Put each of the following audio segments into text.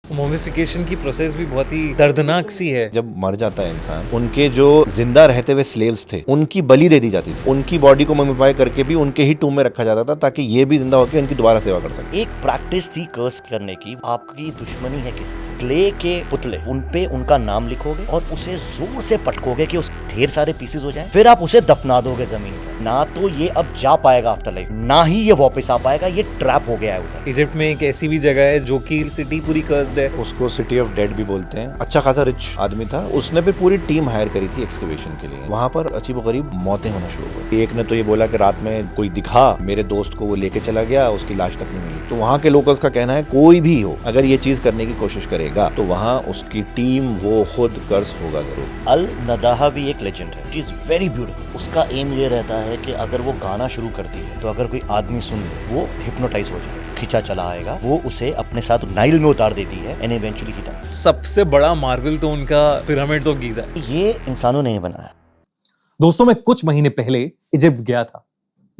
मोमिफिकेशन की प्रोसेस भी बहुत ही दर्दनाक सी है। जब मर जाता है इंसान, उनके जो जिंदा रहते हुए स्लेव्स थे उनकी बलि दे दी जाती थी। उनकी बॉडी को ममिफाई करके भी उनके ही टूम में रखा जाता था ताकि ये भी जिंदा होकर उनकी दोबारा सेवा कर सके। एक प्रैक्टिस थी कर्स करने की। आपकी दुश्मनी है किसी से, क्ले के पुतले उन पे उनका नाम लिखोगे और उसे जोर से पटकोगे कि उस ढेर सारे पीसेस हो जाएं, फिर आप उसे दफना दोगे जमीन पर। ना तो ये अब जा पाएगा आफ्टर लाइफ, ना ही ये वापस आ पाएगा। ये ट्रैप हो गया है उधर। इजिप्ट में एक ऐसी भी जगह है जो कि सिटी पूरी कर्स्ड है। उसको सिटी ऑफ डेड भी बोलते हैं। अच्छा खासा रिच आदमी था, उसने भी पूरी टीम हायर करी थी एक्सकवेशन के लिए। वहां पर अजीबोगरीब मौतें होना शुरू हो गई। एक ने तो ये बोला कि रात में कोई दिखा, मेरे दोस्त को वो लेके चला गया, उसकी लाश तक नहीं मिली। तो वहाँ के लोकल्स का कहना है कोई भी हो अगर ये चीज करने की कोशिश करेगा तो वहाँ उसकी टीम वो खुद कर्स होगा जरूर। अल नदाहा भी एक लेजेंड है, इज वेरी ब्यूटीफुल। उसका एम ये रहता है कि अगर वो गाना शुरू करती है तो अगर कोई आदमी सुन ले वो हिप्नोटाइज हो जाए, खींचा चला आएगा। वो उसे अपने साथ नाइल में उतार देती है एंड इवेंचुअली ही डाइज। सबसे बड़ा मार्वल तो उनका पिरामिड्स ऑफ गीजा। ये इंसानों ने ही बनाया। दोस्तों, मैं कुछ महीने पहले इजिप्ट गया था,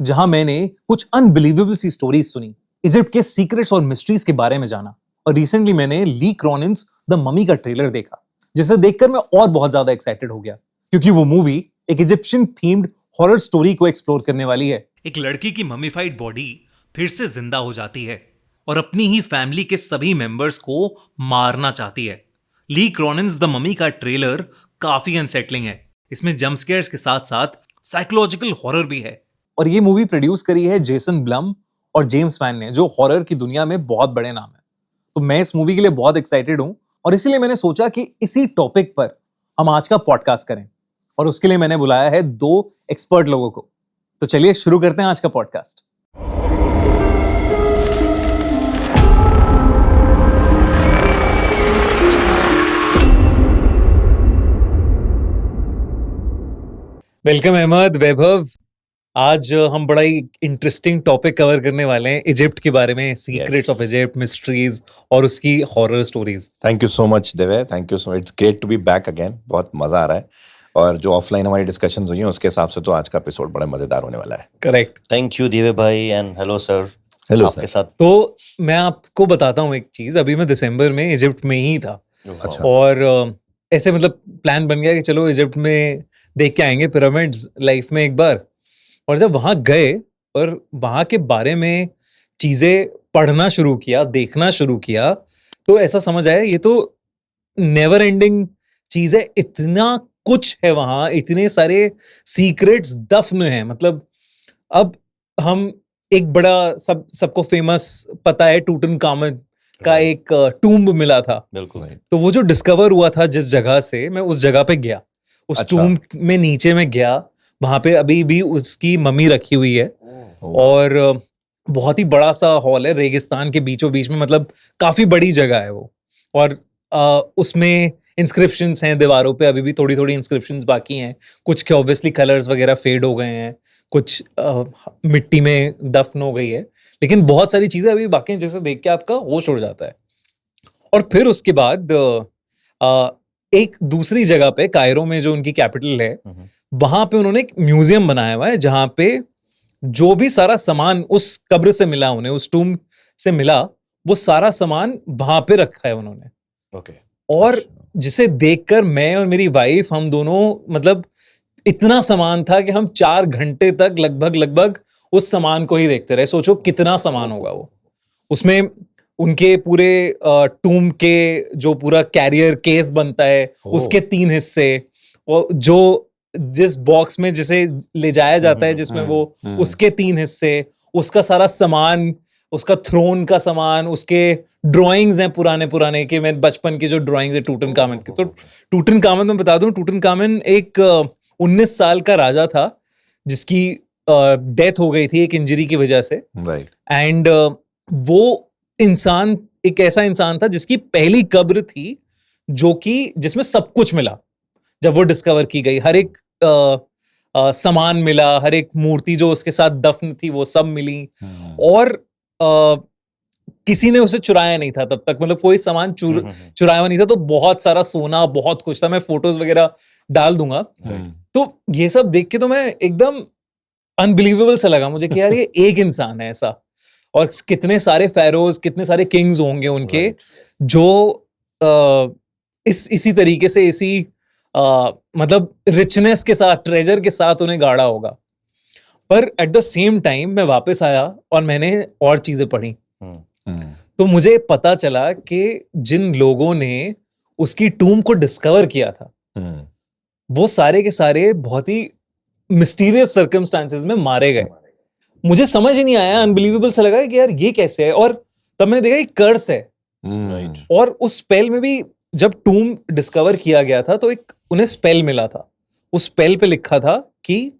जहां मैंने कुछ अनबिलीवेबल सी स्टोरीज सुनी, इजिप्ट के सीक्रेट्स और मिस्ट्रीज के बारे में जाना। और रिसेंटली मैंने ली क्रॉनिन्स द ममी का ट्रेलर देखा, जिसे देखकर मैं और बहुत ज्यादा एक्साइटेड हो गया, क्योंकि वो मूवी एक इजिप्शियन थीम्ड हॉरर स्टोरी को एक्सप्लोर करने वाली है। एक लड़की की ममीफाइड बॉडी फिर से जिंदा हो जाती है और अपनी ही फैमिली के सभी मेंबर्स को मारना चाहती है। ली क्रॉनिन्स द ममी का ट्रेलर काफी अनसेटलिंग है। इसमें जंप स्केयर्स के साथ साथ साइकोलॉजिकल हॉरर भी है। और ये मूवी प्रोड्यूस करी है जेसन ब्लम और जेम्स वैन ने, जो हॉरर की दुनिया में बहुत बड़े नाम है। तो मैं इस मूवी के लिए बहुत एक्साइटेड हूं और इसीलिए मैंने सोचा कि इसी टॉपिक पर हम आज का पॉडकास्ट करें। और उसके लिए मैंने बुलाया है दो एक्सपर्ट लोगों को। तो चलिए शुरू करते हैं आज का पॉडकास्ट। वेलकम अहमद, वैभव। आज हम बड़ा ही इंटरेस्टिंग टॉपिक कवर करने वाले हैं, इजिप्ट के बारे में, सीक्रेट्स ऑफ इजिप्ट, मिस्ट्रीज और उसकी horror stories. Thank you so much Deve, thank you so much. It's great to be back again. बहुत मजा आ रहा है और जो ऑफलाइन हमारी डिस्कशंस हुई हैं उसके हिसाब से तो आज का एपिसोड बड़ा मजेदार होने वाला है। करेक्ट। थैंक यू दिवे भाई एंड हेलो सर। हेलो आपके साथ तो मैं आपको बताता हूँ एक चीज। अभी मैं दिसंबर में इजिप्ट में ही था। अच्छा। और ऐसे मतलब प्लान बन गया कि चलो इजिप्ट में देख के आएंगे पिरामिड्स लाइफ में एक बार। और जब वहां गए और वहां के बारे में चीजें पढ़ना शुरू किया, देखना शुरू किया, तो ऐसा समझ आया ये तो नेवर एंडिंग चीज है। इतना कुछ है वहां, इतने सारे सीक्रेट्स दफन हैं। मतलब अब हम एक बड़ा सबको फेमस पता है, टूटनखामन का एक टूम्ब मिला था। बिल्कुल। तो वो जो डिस्कवर हुआ था जिस जगह से, मैं उस जगह पे गया, उस अच्छा। टूम्ब में नीचे में गया। वहां पे अभी भी उसकी मम्मी रखी हुई है। और बहुत ही बड़ा सा हॉल है, रेगिस्तान के बीचों बीच में। मतलब काफी बड़ी जगह है वो। और उसमें इंस्क्रिप्शंस हैं दीवारों पे, अभी भी थोड़ी थोड़ी इंस्क्रिप्शंस बाकी हैं। कुछ के ऑब्वियसली कलर्स वगैरह फेड हो गए हैं, कुछ मिट्टी में दफन हो गई है, लेकिन बहुत सारी चीजें अभी बाकी हैं जिसे देख के आपका होश उड़ जाता है। और फिर उसके बाद एक दूसरी जगह पे, कायरो में जो उनकी कैपिटल है, वहां पे उन्होंने एक म्यूजियम बनाया हुआ है जहां पे जो भी सारा सामान उस कब्र से मिला, उन्हें उस टूम्ब से मिला, वो सारा सामान वहां पे रखा है उन्होंने। ओके। और जिसे देखकर मैं और मेरी वाइफ, हम दोनों, मतलब इतना सामान था कि हम 4 घंटे तक लगभग उस सामान को ही देखते रहे। सोचो कितना सामान होगा वो। उसमें उनके पूरे टूम्ब के जो पूरा कैरियर केस बनता है, उसके 3 हिस्से, और जो जिस बॉक्स में जिसे ले जाया जाता है जिसमें वो, उसके 3 हिस्से, उसका सारा सामान, उसका थ्रोन का सामान, उसके ड्राइंग्स हैं पुराने के। मैं बचपन की जो ड्राइंग्स है टूटनखामन की, तो टूटनखामन मैं बता दूं, टूटनखामन एक 19 साल का राजा था जिसकी डेथ हो गई थी एक इंजरी की वजह से। राइट। एंड वो इंसान एक ऐसा इंसान था जिसकी पहली कब्र थी जो कि जिसमें सब कुछ मिला। जब वो डिस्कवर की गई, हर एक सामान मिला, हर एक मूर्ति जो उसके साथ दफन थी वो सब मिली। और किसी ने उसे चुराया नहीं था तब तक, मतलब कोई सामान चुराया हुआ नहीं था। तो बहुत सारा सोना, बहुत कुछ था। मैं फोटोज वगैरह डाल दूंगा। तो ये सब देख के तो मैं एकदम अनबिलीवेबल सा लगा मुझे कि यार ये एक इंसान है ऐसा। और कितने सारे फेरोज, कितने सारे किंग्स होंगे उनके जो इसी तरीके से मतलब रिचनेस के साथ, ट्रेजर के साथ उन्हें गाड़ा होगा। पर एट द सेम टाइम मैं वापस आया और मैंने और चीजें पढ़ी, तो मुझे पता चला कि जिन लोगों ने उसकी टूम को डिस्कवर किया था वो सारे के सारे बहुत ही मिस्टीरियस सर्कमस्टांसेस में मारे गए। मुझे समझ ही नहीं आया, अनबिलीवेबल सा लगा कि यार ये कैसे है। और तब मैंने देखा कि कर्स है। और उस स्पेल में भी जब टूम डिस्कवर किया गया था तो एक उन्हें स्पेल मिला था। उस स्पेल पे लिखा था कि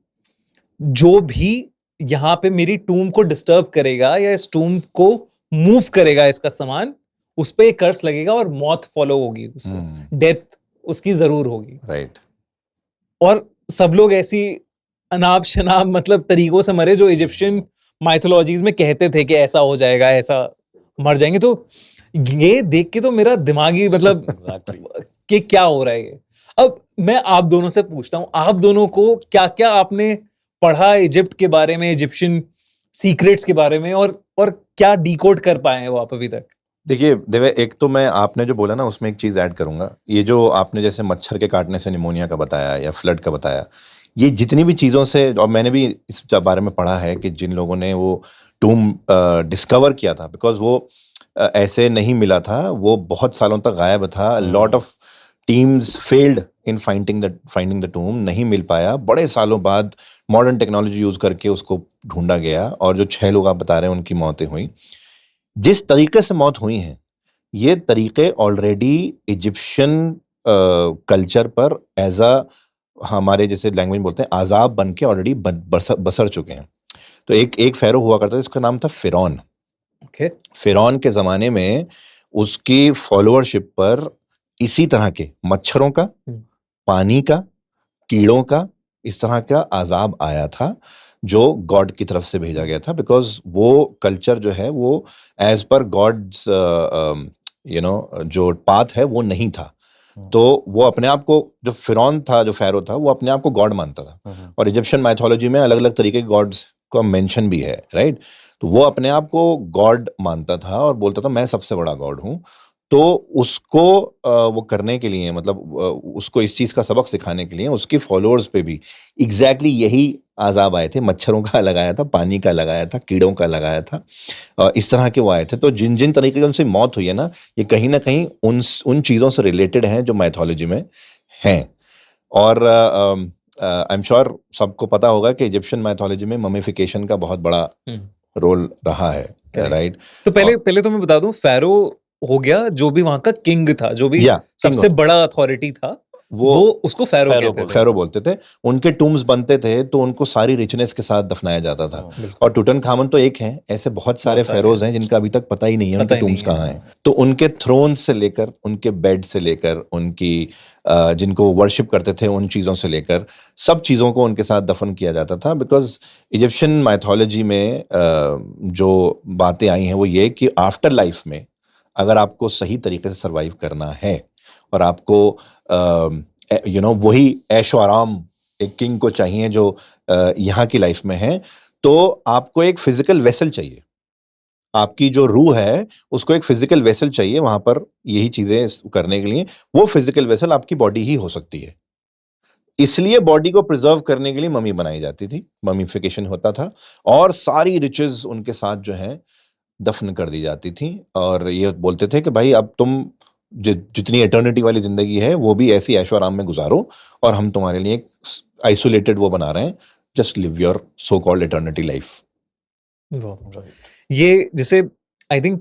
जो भी यहाँ पे मेरी टूम को डिस्टर्ब करेगा या इस टूम को मूव करेगा, इसका सामान, उस पे एक कर्स लगेगा और मौत फॉलो होगी उसको, डेथ उसकी जरूर होगी। राइट। और सब लोग ऐसी अनाप शनाप मतलब तरीकों से मरे जो इजिप्शियन माइथोलॉजीज में कहते थे कि ऐसा हो जाएगा, ऐसा मर जाएंगे। तो ये देख के तो मेरा दिमागी मतलब कि क्या हो रहा है ये। अब मैं आप दोनों से पूछता हूँ, आप दोनों को क्या क्या आपने पढ़ा इजिप्ट के बारे में, इजिप्शियन सीक्रेट्स के बारे में, और क्या डिकोड कर पाए हैं वो आप अभी तक? देखिए देवे, एक तो मैं आपने जो बोला ना उसमें एक चीज ऐड करूंगा। ये जो आपने जैसे मच्छर के काटने से निमोनिया का बताया या फ्लड का बताया, ये जितनी भी चीज़ों से, और मैंने भी इस बारे में पढ़ा है कि जिन लोगों ने वो टूम डिस्कवर किया था, बिकॉज वो ऐसे नहीं मिला था, वो बहुत सालों तक गायब था। Lot of teams failed in finding the टूम, नहीं मिल पाया। बड़े सालों बाद मॉडर्न टेक्नोलॉजी यूज करके उसको ढूंढा गया और जो 6 लोग आप बता रहे हैं उनकी मौतें हुई। जिस तरीके से मौत हुई हैं, ये तरीके ऑलरेडी इजिप्शियन कल्चर पर एज अ, हमारे जैसे लैंग्वेज बोलते हैं, आजाब बन के ऑलरेडी बसर चुके हैं। तो एक फेरो हुआ करता था, इसका नाम था फिरौन। फिरौन के ज़माने में उसकी फॉलोअरशिप पर इसी तरह के मच्छरों का, पानी का, कीड़ों का, इस तरह का आजाब आया था जो गॉड की तरफ से भेजा गया था। बिकॉज वो कल्चर जो है वो एज पर गॉड्स जो पाथ है वो नहीं था। तो वो अपने आप को, जो फिरौन था, जो फेरो था, वो अपने आप को गॉड मानता था। और इजिप्शियन माइथोलॉजी में अलग अलग तरीके के गॉड्स का मेंशन भी है, राइट। तो वो अपने आप को गॉड मानता था और बोलता था मैं सबसे बड़ा गॉड हूँ। तो उसको वो करने के लिए, मतलब उसको इस चीज़ का सबक सिखाने के लिए उसके फॉलोअर्स पे भी एग्जैक्टली यही आजाब आए थे। मच्छरों का लगाया था, पानी का लगाया था, कीड़ों का लगाया था, इस तरह के वो आए थे। तो जिन जिन तरीके की उनसे मौत हुई है ना, ये कहीं ना कहीं उन चीज़ों से रिलेटेड हैं जो माइथोलॉजी में हैं। और आई एम श्योर सबको पता होगा कि इजिप्शियन माइथोलॉजी में ममीफिकेशन का बहुत बड़ा रोल रहा है, राइट। तो पहले तो मैं बता दूं, फेरो हो गया जो भी वहां का किंग था, जो भी सबसे बड़ा अथॉरिटी था, वो उसको फेरो बोलते थे। उनके टूम्स बनते थे तो उनको सारी रिचनेस के साथ दफनाया जाता था। और टूटनखामन तो एक है, ऐसे बहुत सारे फेरोज हैं जिनका अभी तक पता ही नहीं है उनके टूम्स कहाँ हैं। तो उनके थ्रोन से लेकर, उनके बेड से लेकर, उनकी जिनको वर्शिप करते थे उन चीज़ों से लेकर, सब चीज़ों को उनके साथ दफन किया जाता था। बिकॉज इजिप्शियन माइथोलॉजी में जो बातें आई हैं वो ये कि आफ्टर लाइफ में अगर आपको सही तरीके से सर्वाइव करना है और आपको वही ऐशो आराम एक किंग को चाहिए जो यहाँ की लाइफ में है, तो आपको एक फिजिकल वेसल चाहिए। आपकी जो रूह है उसको एक फिजिकल वेसल चाहिए वहां पर यही चीजें करने के लिए। वो फिजिकल वेसल आपकी बॉडी ही हो सकती है। इसलिए बॉडी को प्रिजर्व करने के लिए ममी बनाई जाती थी, ममीफिकेशन होता था, और सारी रिचेस उनके साथ जो है दफन कर दी जाती थी। और ये बोलते थे कि भाई अब तुम जितनी एटर्निटी वाली जिंदगी है वो भी ऐसी ऐशो आराम में गुजारो, और हम तुम्हारे लिए एक आइसोलेटेड वो बना रहे हैं, just live your so called eternity life. ये जैसे आई थिंक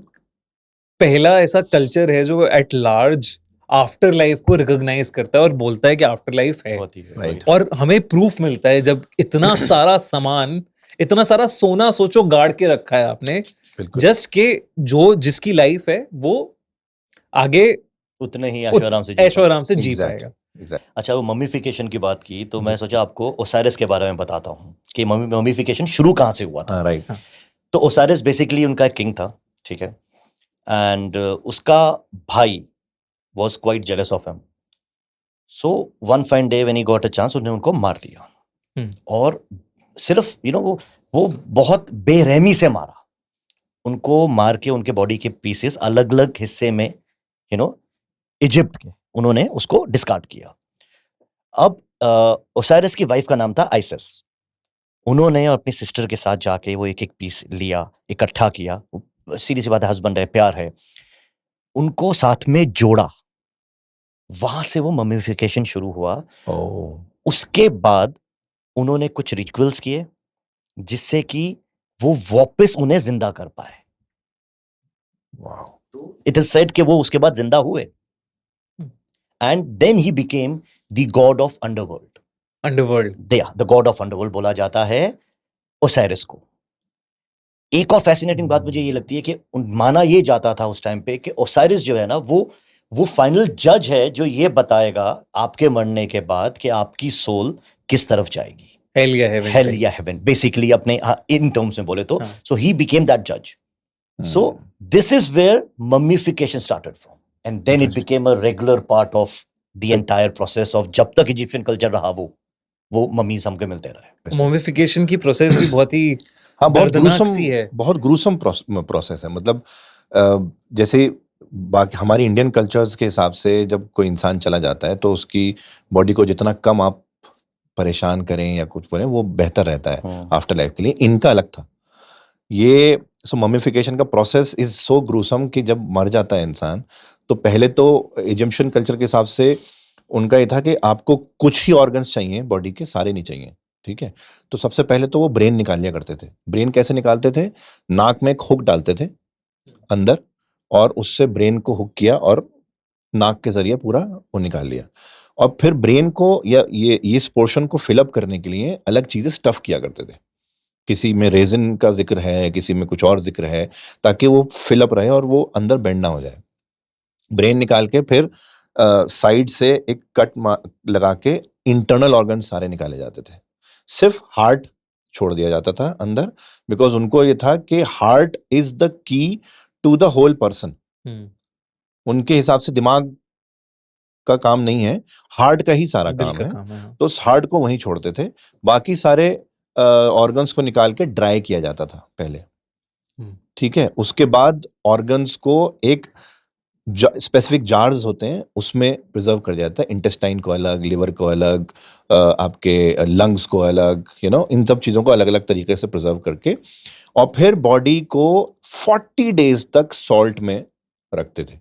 पहला ऐसा कल्चर है जो एट लार्ज आफ्टर लाइफ को रिकॉग्नाइज करता है और बोलता है कि आफ्टर लाइफ है। Right. और हमें प्रूफ मिलता है जब इतना सारा सामान, इतना सारा सोना सोचो गाड़ के रखा है आपने, जस्ट के जो जिसकी लाइफ है वो आगे उतने ही ऐशो आराम से जी पाएगा। अच्छा, वो ममीफिकेशन की बात की तो मैं सोचा आपको ओसाइरिस के बारे में बताता हूँ कि ममीफिकेशन शुरू कहाँ से हुआ था। राइट। तो ओसाइरिस बेसिकली उनका किंग था, ठीक है, एंड उसका भाई was quite jealous of him. So one fine day when he got a chance, उन्होंने उनको मार दिया। और सिर्फ वो बहुत बेरहमी से मारा। उनको मार के उनके बॉडी के पीसेस अलग अलग हिस्से में इजिप्ट के, उन्होंने उसको डिस्कार्ड किया। अब ओसाइरस की वाइफ का नाम था आइसिस। उन्होंने अपनी सिस्टर के साथ जाके वो एक एक पीस लिया, इकट्ठा किया, सीधी सी बात है, हस्बैंड है, प्यार है, उनको साथ में जोड़ा, वहां से वो मम्मीफिकेशन शुरू हुआ। उसके बाद उन्होंने कुछ रिचुअल्स किए जिससे कि वो वापस उन्हें जिंदा कर पाए। इट इज सेड कि वो उसके बाद जिंदा हुए, and then he became the god of underworld. The god of underworld बोला जाता है ओसाइरस को। एक और फैसिनेटिंग बात मुझे ये लगती है कि माना ये जाता था उस टाइम पे कि ओसाइरस जो है ना, वो फाइनल जज है जो ये बताएगा आपके मरने के बाद कि आपकी सोल किस तरफ जाएगी, हेल या हेवन, बेसिकली अपने इन टर्म्स में बोले तो। सो ही बिकेम दैट जज। So this is where mummification started from, and then it became a regular part of the entire process of, जब तक इजिप्शियन कल्चर रहा वो मम्मीज हमको मिलते रहे। मम्मीफिकेशन की प्रोसेस भी बहुत ही बहुत दर्दनाक सी है। बहुत ग्रूसम प्रोसेस है। मतलब जैसे बाकी हमारी इंडियन कल्चर्स के हिसाब से जब कोई इंसान चला जाता है तो उसकी बॉडी को जितना कम आप परेशान करें या कुछ बोलें वो बेहतर रहता है आफ्टर लाइफ के लिए। इनका अलग था ये। सो मम्मीफिकेशन का प्रोसेस इज सो ग्रूसम कि जब मर जाता है इंसान तो पहले तो इजिप्शियन कल्चर के हिसाब से उनका ये था कि आपको कुछ ही ऑर्गन्स चाहिए बॉडी के, सारे नहीं चाहिए, ठीक है। तो सबसे पहले तो वो ब्रेन निकाल लिया करते थे। ब्रेन कैसे निकालते थे? नाक में एक हुक डालते थे अंदर और उससे ब्रेन को हुक किया और नाक के जरिए पूरा वो निकाल लिया। और फिर ब्रेन को या ये इस पोर्शन को फिलअप करने के लिए अलग चीजें स्टफ किया करते थे। किसी में रेजिन का जिक्र है, किसी में कुछ और जिक्र है, ताकि वो फिलअप रहे और वो अंदर बेंड ना हो जाए। ब्रेन निकाल के फिर साइड से एक कट लगा के इंटरनल ऑर्गन सारे निकाले जाते थे। सिर्फ हार्ट छोड़ दिया जाता था अंदर, बिकॉज उनको ये था कि heart is the key to the whole person. उनके हिसाब से दिमाग का काम नहीं है, हार्ट का ही सारा काम है। तो उस हार्ट को वहीं छोड़ते थे। बाकी सारे ऑर्गन्स को निकाल के ड्राई किया जाता था पहले, ठीक है। उसके बाद ऑर्गन्स को एक स्पेसिफिक जार्स होते हैं उसमें प्रिजर्व कर दिया जाता है। इंटेस्टाइन को अलग, लिवर को अलग, आपके लंग्स को अलग, इन सब चीज़ों को अलग अलग तरीके से प्रिजर्व करके, और फिर बॉडी को 40 डेज तक सॉल्ट में रखते थे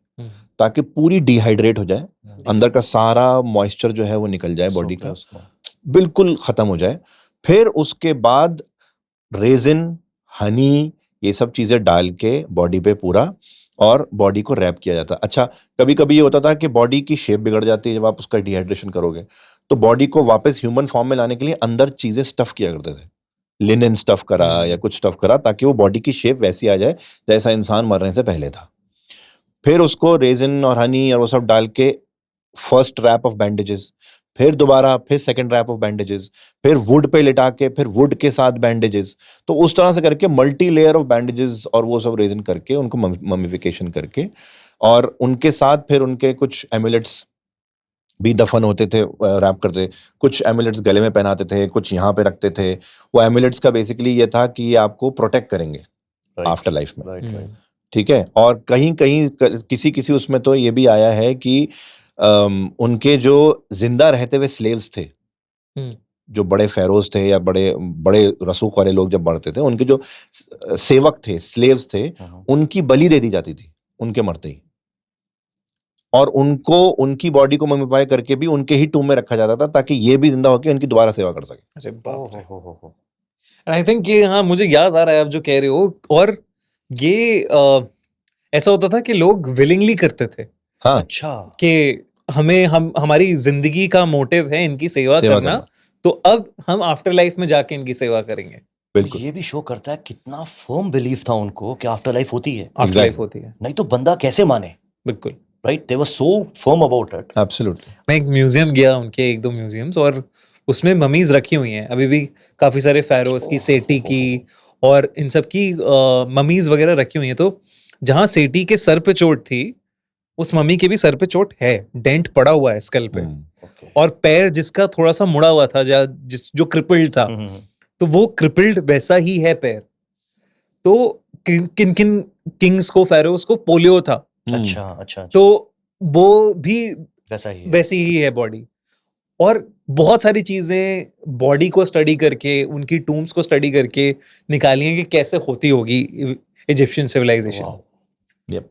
ताकि पूरी डिहाइड्रेट हो जाए, अंदर का सारा मॉइस्चर जो है वो निकल जाए, बॉडी का बिल्कुल खत्म हो जाए। फिर उसके बाद रेजिन, हनी, ये सब चीजें डाल के बॉडी पे पूरा, और बॉडी को रैप किया जाता। अच्छा, कभी कभी ये होता था कि बॉडी की शेप बिगड़ जाती है जब आप उसका डिहाइड्रेशन करोगे, तो बॉडी को वापस ह्यूमन फॉर्म में लाने के लिए अंदर चीजें स्टफ किया करते थे। लिनेन स्टफ करा या कुछ स्टफ करा ताकि वो बॉडी की शेप वैसी आ जाए जैसा इंसान मरने से पहले था। फिर उसको रेजिन और हनी और वो सब डाल के फर्स्ट रैप ऑफ बैंडेजेस, फिर दोबारा फिर सेकंड रैप ऑफ बैंडेजेस, फिर वुड पे लिटा के फिर वुड के साथ बैंडेजेस। तो उस तरह से करके मल्टी लेयर ऑफ बैंडेजेस और वो सब रेजिन करके उनको मम्मीफिकेशन करके, और उनके साथ फिर उनके कुछ एमुलेट्स भी दफन होते थे, रैप करते। कुछ एमुलेट्स गले में पहनाते थे, कुछ यहाँ पे रखते थे। वो एमुलेट्स का बेसिकली ये था कि ये आपको प्रोटेक्ट करेंगे आफ्टर लाइफ में, ठीक है। और कहीं कहीं किसी उसमें तो ये भी आया है कि उनके जो जिंदा रहते हुए स्लेव्स थे, जो बड़े फेरोज थे या बड़े बड़े रसूख वाले लोग जब मरते थे, उनके जो सेवक थे, स्लेव्स थे, उनकी बलि दे दी जाती थी उनके मरते ही, और उनको उनकी बॉडी को मम्मीफाई करके भी उनके ही टूम में रखा जाता था ताकि ये भी जिंदा होकर उनकी दोबारा सेवा कर सके। अरे बाप रे। आई थिंक ये, हाँ, मुझे याद आ रहा है आप जो कह रहे हो। और ये ऐसा होता था कि लोग विलिंगली करते थे। हाँ, अच्छा, कि हमारी जिंदगी का मोटिव है इनकी सेवा करना, तो अब हम आफ्टर लाइफ में जाके इनकी सेवा करेंगे। बिल्कुल। ये भी शो करता है कितना फर्म बिलीफ था उनको कि आफ्टर लाइफ होती है। आफ्टर लाइफ होती है, नहीं तो बंदा कैसे माने। बिल्कुल, right, they were so firm about it. Absolutely. मैं एक म्यूजियम गया, उनके 1-2 म्यूजियम्स, और उसमें ममीज रखी हुई हैं अभी भी, काफी सारे फेरोज की, सेठी की, और इन सब की ममीज वगैरह रखी हुई हैं। तो जहां सेठी के सर पे चोट थी, उस मम्मी के भी सर पे चोट है, डेंट पड़ा हुआ है स्कल पे। और पैर जिसका थोड़ा सा मुड़ा हुआ था, जो क्रिपल्ड था, तो वो क्रिपल्ड वैसा ही है पैर। तो किन किंग्स को, फेरोज को पोलियो था। अच्छा। तो वो भी वैसा ही है। वैसी ही है बॉडी। और बहुत सारी चीजें बॉडी को स्टडी करके, उनकी टूम्स को स्टडी करके निकाली हैं कि कैसे होती होगी इजिप्शियन सिविलाइजेशन। वाओ। Yep.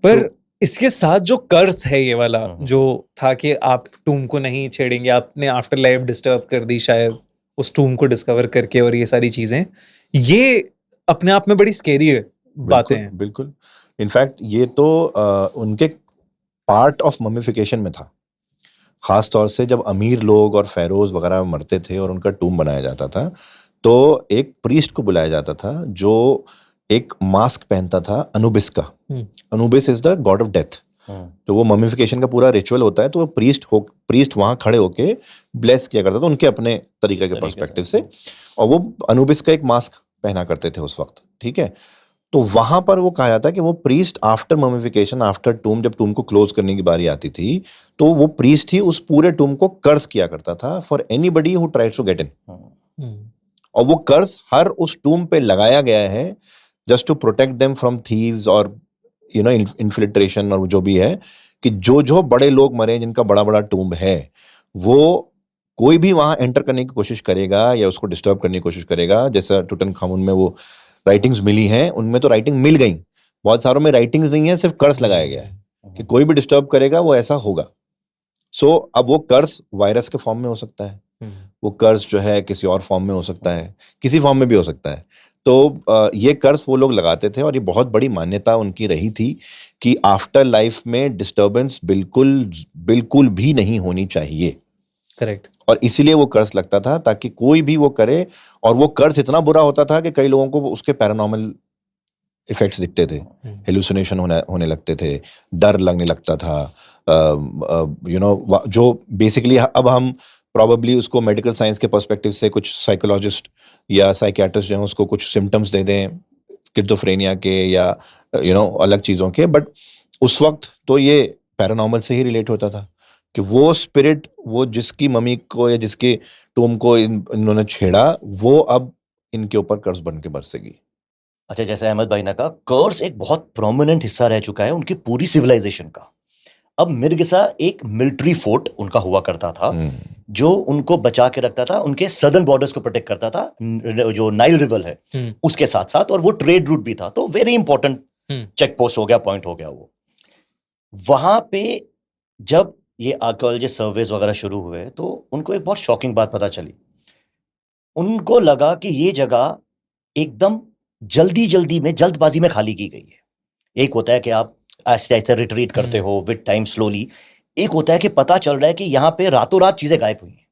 पर इसके साथ जो कर्स है ये वाला, हम्म। जो था कि आप टूम को नहीं छेड़ेंगे, आपने आफ्टर लाइफ डिस्टर्ब कर दी शायद उस टूम को डिस्कवर करके, और ये सारी चीजें, ये अपने आप में बड़ी स्केरी है बातें हैं। बिल्कुल। इनफैक्ट ये तो उनके पार्ट ऑफ ममिफिकेशन में था, खास तौर से जब अमीर लोग और फेरोज वगैरह मरते थे और उनका टूम बनाया जाता था, तो एक प्रीस्ट को बुलाया जाता था जो एक मास्क पहनता था अनुबिस का। Anubis is the god of death. तो वो ममिफिकेशन का पूरा रिचुअल होता है, तो वो प्रीस्ट वहां खड़े होके ब्लेस किया करता था उनके अपने तरीके के पर्सपेक्टिव से, और वो अनुबिस का एक मास्क पहना करते थे उस वक्त, ठीक है। तो वहां पर वो कहा जाता है कि वो प्रीस्ट आफ्टर ममिफिकेशन, आफ्टर टूम, जब टूम को क्लोज करने की बारी आती थी, तो वो प्रीस्ट ही उस पूरे टूम को कर्स किया करता था for anybody who tries to get in. और वो कर्स हर उस टूम पे लगाया गया है just to protect them from thieves और यू नो इन्फिल्ट्रेशन, और जो भी है कि जो जो बड़े लोग मरे जिनका बड़ा बड़ा टूम है, वो कोई भी वहां एंटर करने की कोशिश करेगा या उसको डिस्टर्ब करने की कोशिश करेगा, जैसा टूटनखामुन में वो राइटिंग्स मिली हैं, उनमें तो राइटिंग मिल गई, बहुत सारों में राइटिंग्स नहीं है, सिर्फ कर्स लगाया गया है कि कोई भी डिस्टर्ब करेगा वो ऐसा होगा। सो अब वो कर्स वायरस के फॉर्म में हो सकता है, वो कर्स जो है किसी और फॉर्म में हो सकता है, किसी फॉर्म में भी हो सकता है। तो ये कर्स वो लोग लगाते थे, और ये बहुत बड़ी मान्यता उनकी रही थी कि आफ्टर लाइफ में डिस्टर्बेंस बिल्कुल भी नहीं होनी चाहिए। करेक्ट। और इसीलिए वो कर्स लगता था ताकि कोई भी वो करे, और वो कर्स इतना बुरा होता था कि कई लोगों को उसके पैरानॉर्मल इफेक्ट्स दिखते थे, हेलुसिनेशन होने लगते थे, डर लगने लगता था, यू नो, जो बेसिकली अब हम प्रॉबेबली उसको मेडिकल साइंस के पर्सपेक्टिव से कुछ साइकोलॉजिस्ट या साइकियाट्रिस्ट जो हैं उसको कुछ सिम्टम्स दे दें स्किज़ोफ्रेनिया के या यू नो अलग चीज़ों के, बट उस वक्त तो ये पैरानॉर्मल से ही रिलेट होता था कि वो स्पिरिट, वो जिसकी मम्मी को या जिसके टूम को इन्होंने छेड़ा, वो अब इनके ऊपर कर्स बन के बरसेगी। अच्छा, जैसे अहमद भाई ने कहा, कर्स एक बहुत प्रोमिनेंट हिस्सा रह चुका है उनकी पूरी सिविलाइजेशन का। अब मिर्गिसा एक मिलिट्री फोर्ट उनका हुआ करता था जो उनको बचा के रखता था, उनके सदर्न बॉर्डर्स को प्रोटेक्ट करता था, जो नाइल रिवर है उसके साथ साथ, और वो ट्रेड रूट भी था, तो वेरी इंपॉर्टेंट चेक पोस्ट हो गया, पॉइंट हो गया वो। वहां पे जब ये आर्कियोलॉजिस्ट सर्वेज वगैरह शुरू हुए तो उनको एक बहुत शॉकिंग बात पता चली। उनको लगा कि ये जगह एकदम जल्दी में, जल्दबाजी में खाली की गई है। एक होता है कि आप ऐसे ऐसे रिट्रीट करते हो विद टाइम स्लोली, एक होता है कि पता चल रहा है कि यहाँ पे रातों रात चीजें गायब हुई हैं,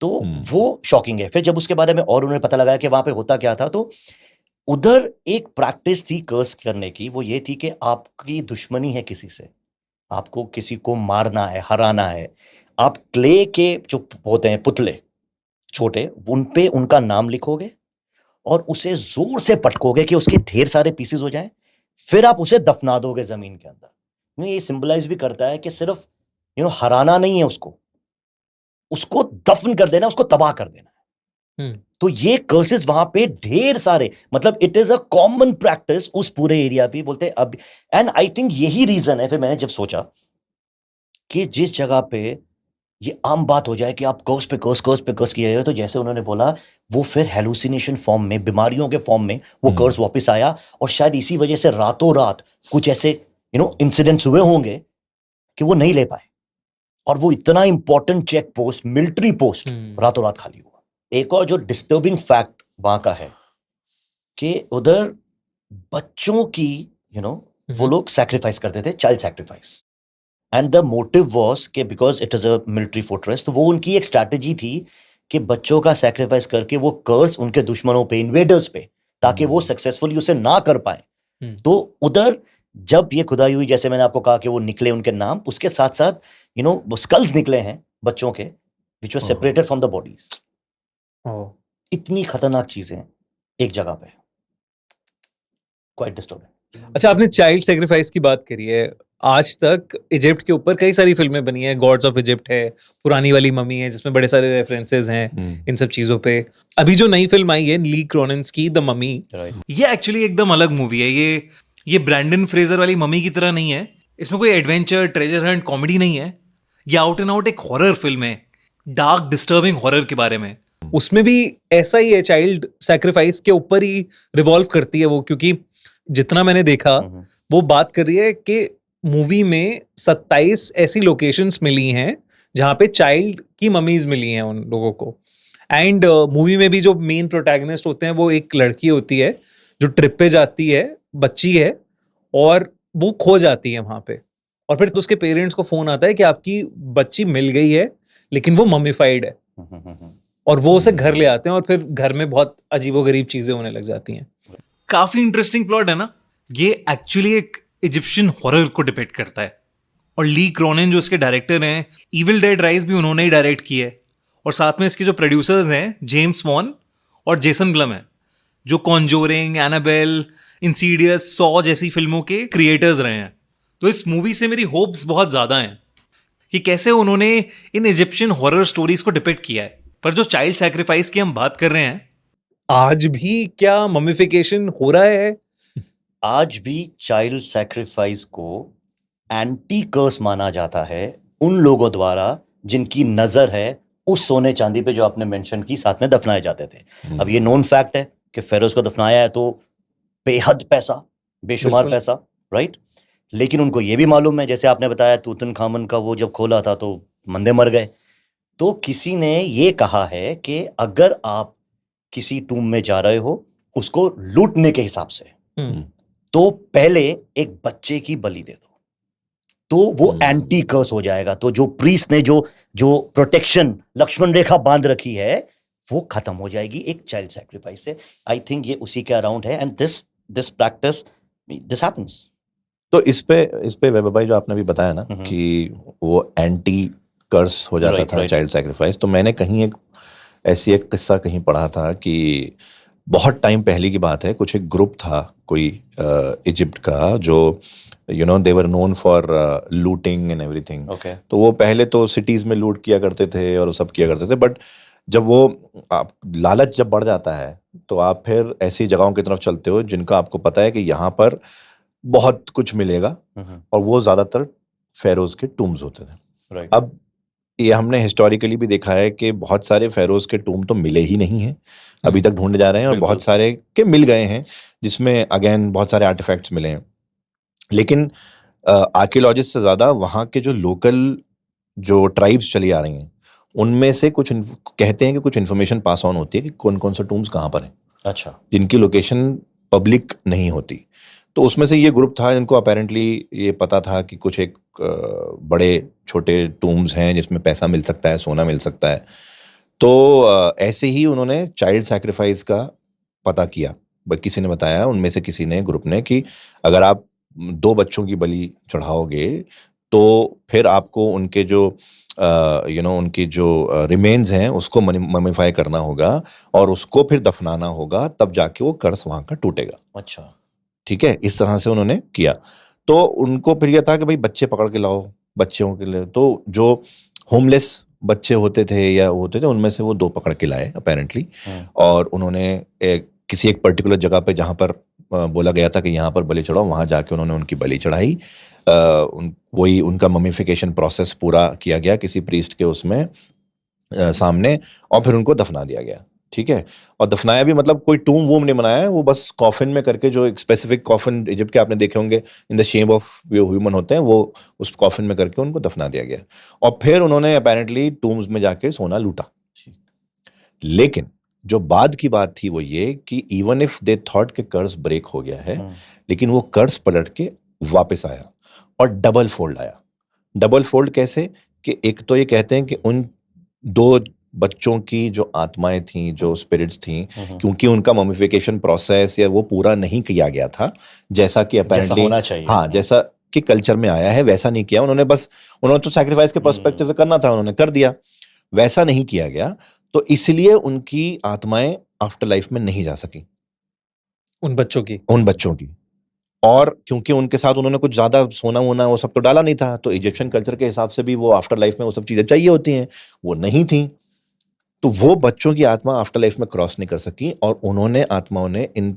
तो वो शॉकिंग है। फिर जब उसके बारे में और उन्हें पता लगा कि वहां पे होता क्या था, तो उधर एक प्रैक्टिस थी कर्स करने की, वो ये थी कि आपकी दुश्मनी है किसी से, आपको किसी को मारना है, हराना है, आप क्ले के जो होते हैं पुतले छोटे, उन पे उनका नाम लिखोगे और उसे जोर से पटकोगे कि उसके ढेर सारे पीसेस हो जाएं, फिर आप उसे दफना दोगे जमीन के अंदर। ये सिंबलाइज भी करता है कि सिर्फ हराना नहीं है, उसको दफन कर देना, उसको तबाह कर देना है। तो ये कर्सेस वहां पे ढेर सारे, मतलब it is a common practice उस पूरे एरिया पे, बोलते हैं अब। एंड आई थिंक यही रीजन है, फिर मैंने जब सोचा कि जिस जगह पे ये आम बात हो जाए कि आप कर्स पे कर्स किए हो, तो जैसे उन्होंने बोला, वो फिर हेलुसिनेशन फॉर्म में, बीमारियों के फॉर्म में वो कर्स वापस आया, और शायद इसी वजह से रातों रात कुछ ऐसे इंसिडेंट्स हुए होंगे कि वो नहीं ले पाए, और वो इतना important check post, military post रातों रात खाली हुआ। एक और जो डिस्टर्बिंग फैक्ट वहां का है कि उधर बच्चों की वो लोग सैक्रिफाइस करते थे, child sacrifice. And the motive was कि because it is a military fortress, तो वो उनकी एक स्ट्रैटेजी थी कि बच्चों का सैक्रिफाइस करके वो कर्स उनके दुश्मनों पे, इन्वेडर्स पे, ताकि वो सक्सेसफुली उसे ना कर पाए। तो उधर जब ये खुदाई हुई, जैसे मैंने आपको कहा कि वो निकले उनके नाम, उसके साथ साथ वो स्कल्स निकले हैं बच्चों के, विच वर सेपरेटेड फ्रॉम द बॉडीज। इतनी खतरनाक चीजें एक जगह पे, क्वाइट डिस्टर्बिंग। अच्छा, आपने चाइल्ड सेक्रीफाइस की बात करी है। आज तक इजिप्ट के ऊपर कई सारी फिल्में बनी है, गॉड्स ऑफ इजिप्ट है, पुरानी वाली मम्मी है जिसमें बड़े सारे रेफरेंसेस हैं इन सब चीजों पे। अभी जो नई फिल्म आई है ली क्रोनिन्स की, द ममी, ये एक्चुअली एकदम अलग मूवी है। ये ब्रैंडन फ्रेजर वाली ममी की तरह नहीं है, इसमें कोई एडवेंचर, ट्रेजर हंट, कॉमेडी नहीं है। ये आउट एंड आउट एक हॉरर फिल्म है, डार्क डिस्टर्बिंग हॉरर के बारे में। उसमें भी ऐसा ही है, चाइल्ड सैक्रिफाइस के ऊपर ही रिवॉल्व करती है वो, क्योंकि जितना मैंने देखा वो बात कर रही है कि मूवी में 27 ऐसी लोकेशंस मिली हैं जहां पे चाइल्ड की ममीज मिली हैं उन लोगों को। एंड मूवी में भी जो मेन प्रोटैगनिस्ट होते हैं वो एक लड़की होती है जो ट्रिप पे जाती है, बच्ची है, और वो खो जाती है वहां पे। और फिर तो उसके पेरेंट्स को फोन आता है कि आपकी बच्ची मिल गई है लेकिन वो ममीफाइड है, और वो उसे घर ले आते हैं और फिर घर में बहुत अजीबोगरीब चीजें होने लग जाती हैं। काफी इंटरेस्टिंग प्लॉट है ना। ये एक्चुअली एक इजिप्शियन हॉरर को डिपिक्ट करता है। और ली क्रॉनिन जो इसके डायरेक्टर हैं, इविल डेड राइज भी उन्होंने ही डायरेक्ट की है। और साथ में इसके जो प्रोड्यूसर्स हैं जेम्स वॉन और जेसन ब्लम हैं, जो कॉन्जोरिंग, एनाबेल, इंसीडियस, सॉ जैसी फिल्मों के क्रिएटर्स रहे हैं। तो इस मूवी से मेरी होप्स बहुत ज्यादा हैं कि कैसे उन्होंने इन इजिप्शियन हॉरर स्टोरीज को डिपिक्ट किया है। पर जो चाइल्ड सैक्रिफाइस की हम बात कर रहे हैं, आज भी क्या ममिफिकेशन हो रहा है? आज भी चाइल्ड सैक्रिफाइस को एंटी कर्स माना जाता है उन लोगों द्वारा जिनकी नजर है उस सोने चांदी पे जो आपने मेंशन की साथ में दफनाए जाते थे। अब ये नोन फैक्ट है कि फेरोज को दफनाया है तो बेहद पैसा, बेशुमार पैसा, राइट। लेकिन उनको ये भी मालूम है, जैसे आपने बताया तूतनखामन का वो जब खोला था तो मंदे मर गए। तो किसी ने ये कहा है कि अगर आप किसी टूम में जा रहे हो उसको लूटने के हिसाब से, तो पहले एक बच्चे की बलि दे दो, तो वो एंटी कर्स हो जाएगा। तो जो प्रीस्ट ने जो प्रोटेक्शन लक्ष्मण रेखा बांध रखी है वो खत्म हो जाएगी एक चाइल्ड सैक्रिफाइस से। आई थिंक ये उसी के अराउंड है and this practice this happens. तो इस पे वैभव भाई जो आपने भी बताया ना कि वो एंटी कर्स हो जाता था चाइल्ड सैक्रिफाइस, तो मैंने कहीं एक किस्सा कहीं पढ़ा था कि बहुत टाइम पहले की बात है, कुछ एक ग्रुप था कोई इजिप्ट का जो they were known for looting and everything. तो वो पहले तो सिटीज में लूट किया करते थे और सब किया करते थे, बट जब वो लालच जब बढ़ जाता है तो आप फिर ऐसी जगहों की तरफ चलते हो जिनका आपको पता है कि यहाँ पर बहुत कुछ मिलेगा, और वो ज्यादातर फेरोज के टूम्स होते थे। अब ये हमने हिस्टोरिकली भी देखा है कि बहुत सारे फेरोज के टूम तो मिले ही नहीं हैं, अभी तक ढूंढे जा रहे हैं, और बहुत सारे के मिल गए हैं जिसमें अगेन बहुत सारे आर्टिफैक्ट्स मिले हैं। लेकिन आर्कियोलॉजिस्ट से ज्यादा वहाँ के जो लोकल जो ट्राइब्स चली आ रही हैं उनमें से कुछ कहते हैं कि कुछ इन्फॉर्मेशन पास ऑन होती है कि कौन कौन से टूम्स कहाँ पर हैं, अच्छा, जिनकी लोकेशन पब्लिक नहीं होती। तो उसमें से ये ग्रुप था जिनको अपेरेंटली ये पता था कि कुछ एक बड़े छोटे टूम्स हैं जिसमें पैसा मिल सकता है, सोना मिल सकता है। तो ऐसे ही उन्होंने चाइल्ड सैक्रिफाइस का पता किया, किसी ने बताया, उनमें से किसी ने, ग्रुप ने, कि अगर आप 2 बच्चों की बलि चढ़ाओगे तो फिर आपको उनके जो उनकी जो रिमेन्स हैं उसको ममीफाई करना होगा और उसको फिर दफनाना होगा, तब जाके वो कर्स वहां का टूटेगा। अच्छा, ठीक है, इस तरह से उन्होंने किया। तो उनको फिर यह था कि भाई बच्चे पकड़ के लाओ, बच्चों के लिए। तो जो होमलेस बच्चे होते थे उनमें से वो 2 पकड़ के लाए अपेरेंटली, और उन्होंने किसी एक पर्टिकुलर जगह पे जहां पर बोला गया था कि यहाँ पर बलि चढ़ाओ, वहां जाके उन्होंने उनकी बलि चढ़ाई। वही उनका ममीफिकेशन प्रोसेस पूरा किया गया किसी प्रीस्ट के उसमें सामने, और फिर उनको दफना दिया गया। ठीक है, और दफनाया भी मतलब कोई टूम वूम नहीं बनाया है, वो बस कॉफिन में करके, जो एक स्पेसिफिक कॉफिन इजिप्ट के आपने देखे होंगे in the shape of human होते हैं, वो उस कॉफिन में करके उनको दफना दिया गया। और फिर उन्होंने अपेरेंटली टूम्स में जाके सोना लूटा। लेकिन जो बाद की बात थी वो ये कि इवन इफ दे थॉट के कर्स ब्रेक हो गया है, लेकिन वो कर्स पलट के वापस आया और डबल फोल्ड आया। डबल फोल्ड कैसे? कि एक तो ये कहते हैं कि उन 2 बच्चों की जो आत्माएं थीं, जो स्पिरिट्स थीं, क्योंकि उनका ममिफिकेशन प्रोसेस या वो पूरा नहीं किया गया था जैसा कि अपेरेंटली होना चाहिए, हाँ, जैसा कि कल्चर में आया है वैसा नहीं किया उन्होंने तो सैक्रिफाइस के पर्सपेक्टिव से करना था, उन्होंने कर दिया, वैसा नहीं किया गया। तो इसलिए उनकी आत्माएं आफ्टर लाइफ में नहीं जा सकी, उन बच्चों की। और क्योंकि उनके साथ उन्होंने कुछ ज्यादा सोना वोना वो सब तो डाला नहीं था, तो इजिप्शियन कल्चर के हिसाब से भी वो आफ्टर लाइफ में वो सब चीजें चाहिए होती हैं, वो नहीं थी। तो वो बच्चों की आत्मा आफ्टर लाइफ में क्रॉस नहीं कर सकी, और उन्होंने आत्माओं ने इन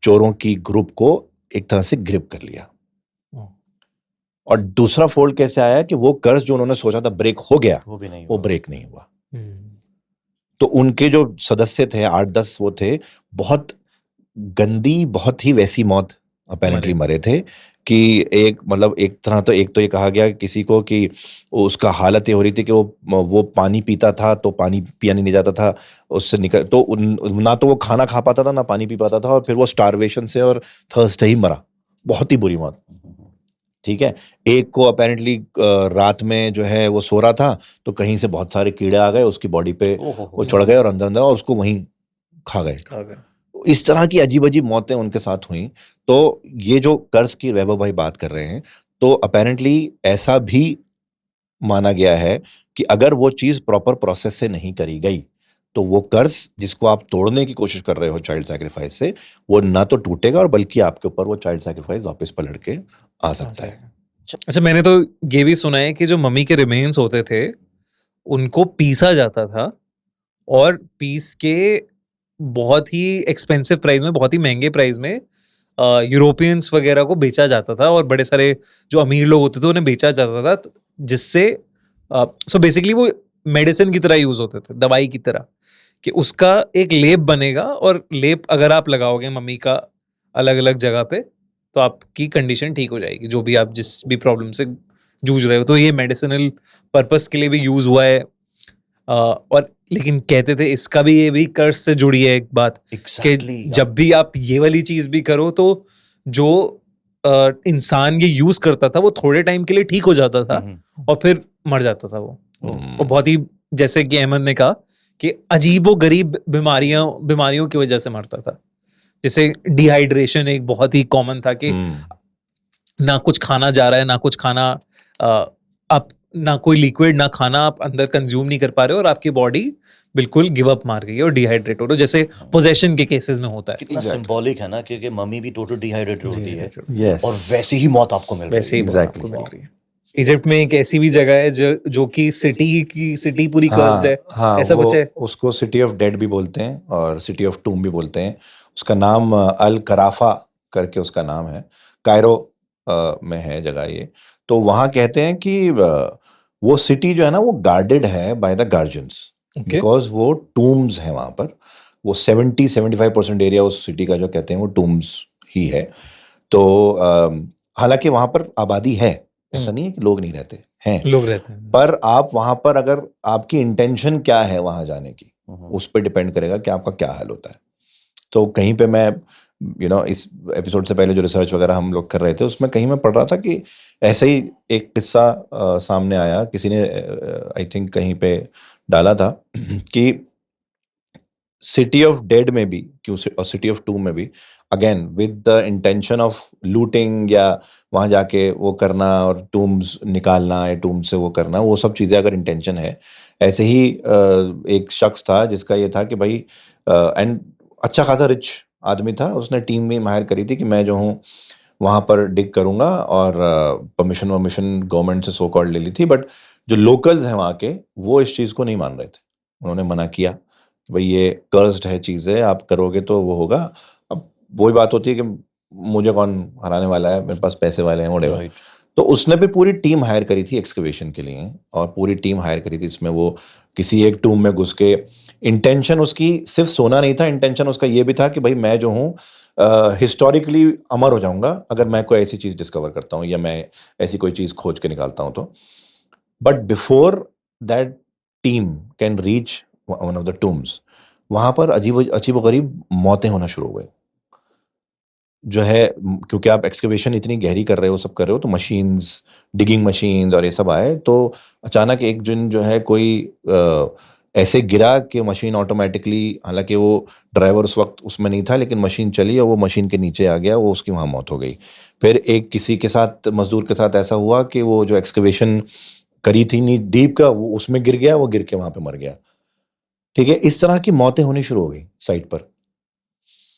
चोरों की ग्रुप को एक तरह से ग्रिप कर लिया। और दूसरा फोल्ड कैसे आया कि वो कर्ज जो उन्होंने सोचा था ब्रेक हो गया, वो भी नहीं वो हुआ। ब्रेक नहीं हुआ। तो उनके जो सदस्य थे 8-10 वो थे, बहुत गंदी, बहुत ही वैसी मौत अपेरेंटली मरे थे कि एक मतलब एक तरह तो एक तो ये कहा गया किसी को कि उसका हालत ये हो रही थी कि वो पानी पीता था तो पानी पिया नहीं जाता था उससे निकल, तो ना तो वो खाना खा पाता था ना पानी पी पाता था, और फिर वो स्टारवेशन से और थर्स्ट ही मरा। बहुत ही बुरी मौत। ठीक है। एक को अपेरेंटली रात में जो है वो सो रहा था तो कहीं से बहुत सारे कीड़े आ गए उसकी बॉडी पे, वो चढ़ गए और अंदर अंदर और उसको वहीं खा गए। इस तरह की अजीब अजीब मौतें उनके साथ हुई। तो ये जो कर्ज की वैभव भाई बात कर रहे हैं, तो अपेरेंटली ऐसा भी माना गया है कि अगर वो चीज प्रॉपर प्रोसेस से नहीं करी गई तो वो कर्ज जिसको आप तोड़ने की कोशिश कर रहे हो चाइल्ड सैक्रिफाइस से, वो ना तो टूटेगा और बल्कि आपके ऊपर वो चाइल्ड सैक्रिफाइस वापस पलट के आ सकता है। अच्छा, मैंने तो ये भी सुना है कि जो मम्मी के रिमेन्स होते थे उनको पीसा जाता था और पीस के बहुत ही एक्सपेंसिव प्राइस में, बहुत ही महंगे प्राइस में यूरोपियंस वगैरह को बेचा जाता था, और बड़े सारे जो अमीर लोग होते थे उन्हें बेचा जाता था, जिससे सो बेसिकली वो मेडिसिन की तरह यूज होते थे, दवाई की तरह, कि उसका एक लेप बनेगा और लेप अगर आप लगाओगे मम्मी का अलग अलग जगह पे तो आपकी कंडीशन ठीक हो जाएगी, जो भी आप जिस भी प्रॉब्लम से जूझ रहे हो। तो ये मेडिसिनल पर्पस के लिए भी यूज हुआ है। और लेकिन कहते थे इसका भी, ये भी कर्ज से जुड़ी है एक बात कि जब भी आप ये वाली चीज भी करो तो जो इंसान ये यूज करता था वो थोड़े टाइम के लिए ठीक हो जाता था और फिर मर जाता था वो। और बहुत ही, जैसे कि अहमद ने कहा, कि अजीबो गरीब बीमारियों की वजह से मरता था। जैसे डिहाइड्रेशन एक बहुत ही कॉमन था कि ना कुछ खाना जा रहा है, ना कुछ खाना आप, ना कोई लिक्विड ना खाना आप अंदर कंज्यूम नहीं कर पा रहे हो और आपकी बॉडी बिल्कुल गिव अप मार गई है और डिहाइड्रेट हो रहे हो, जैसे पोजेशन के केसेस में होता है। कितना सिंबॉलिक है ना, क्योंकि मम्मी भी टोटल डिहाइड्रेटेड होती है Yes. और वैसी ही मौत आपको मिल रही वैसे ही है। बात आपको मिल रही है। इजिप्ट में एक ऐसी भी जगह है जो कि सिटी पूरी कर्स्ड है, ऐसा कुछ है। उसको सिटी ऑफ डेड भी बोलते हैं और सिटी ऑफ टूम भी बोलते हैं। उसका नाम अल कराफा करके उसका नाम है, कायरो में है जगह ये। तो वहाँ कहते हैं कि वो सिटी जो है ना वो गार्डेड है बाय द गार्जियंस, बिकॉज वो टूम्स है वहाँ पर। वो 70-75% एरिया उस सिटी का जो कहते हैं वो टूम्स ही है। तो हालांकि वहाँ पर आबादी है, ऐसा नहीं है कि लोग नहीं रहते हैं, लोग रहते हैं, पर आप वहाँ पर अगर आपकी इंटेंशन क्या है वहाँ जाने की, उस पर डिपेंड करेगा कि आपका क्या हाल होता है। तो कहीं पे मैं इस एपिसोड से पहले जो रिसर्च वगैरह हम लोग कर रहे थे उसमें कहीं मैं पढ़ रहा था कि ऐसे ही एक किस्सा सामने आया, किसी ने आई थिंक कहीं पे डाला था कि सिटी ऑफ डेड में भी और सिटी ऑफ टूम में भी again with the intention of looting या वहाँ जाके वो करना और टूम्स निकालना या टूम से वो करना, वो सब चीज़ें अगर इंटेंशन है। ऐसे ही एक शख्स था जिसका ये था कि भाई एंड अच्छा खासा रिच आदमी था, उसने टीम भी हायर करी थी कि मैं जो हूँ वहाँ पर डिग करूँगा, और परमिशन गवर्नमेंट से सो कॉल्ड ले ली थी। बट जो लोकल्स हैं वहाँ के वो इस चीज़ को नहीं मान रहे थे, उन्होंने मना किया कि भाई ये कर्स्ड है चीज़ें, आप करोगे तो वो होगा। अब वही बात होती है कि मुझे कौन हराने वाला है, मेरे पास पैसे वाले हैं वोडेवर। तो उसने भी पूरी टीम हायर करी थी एक्सकवेशन के लिए, और पूरी टीम हायर करी थी। इसमें वो किसी एक टूम में घुस के, इंटेंशन उसकी सिर्फ सोना नहीं था, इंटेंशन उसका ये भी था कि भाई मैं जो हूँ हिस्टोरिकली अमर हो जाऊंगा अगर मैं कोई ऐसी चीज़ डिस्कवर करता हूँ या मैं ऐसी कोई चीज़ खोज के निकालता हूँ तो। But before that team can reach one of the tombs, वहाँ पर अजीब गरीब मौतें होना शुरू हो गई जो है, क्योंकि आप एक्सकवेशन इतनी गहरी कर रहे हो, सब कर रहे हो, तो मशीन्स, डिगिंग मशीन्स और ये सब आए। तो अचानक एक दिन जो है कोई ऐसे गिरा कि मशीन ऑटोमेटिकली, हालांकि वो ड्राइवर उस वक्त उसमें नहीं था लेकिन मशीन चली और वो मशीन के नीचे आ गया, वो उसकी वहाँ मौत हो गई। फिर एक किसी के साथ, मजदूर के साथ ऐसा हुआ कि वो जो एक्सकवेशन करी थी नी डीप का, वो उसमें गिर गया, वो गिर के वहाँ पे मर गया। ठीक है, इस तरह की मौतें होनी शुरू हो गई साइट पर।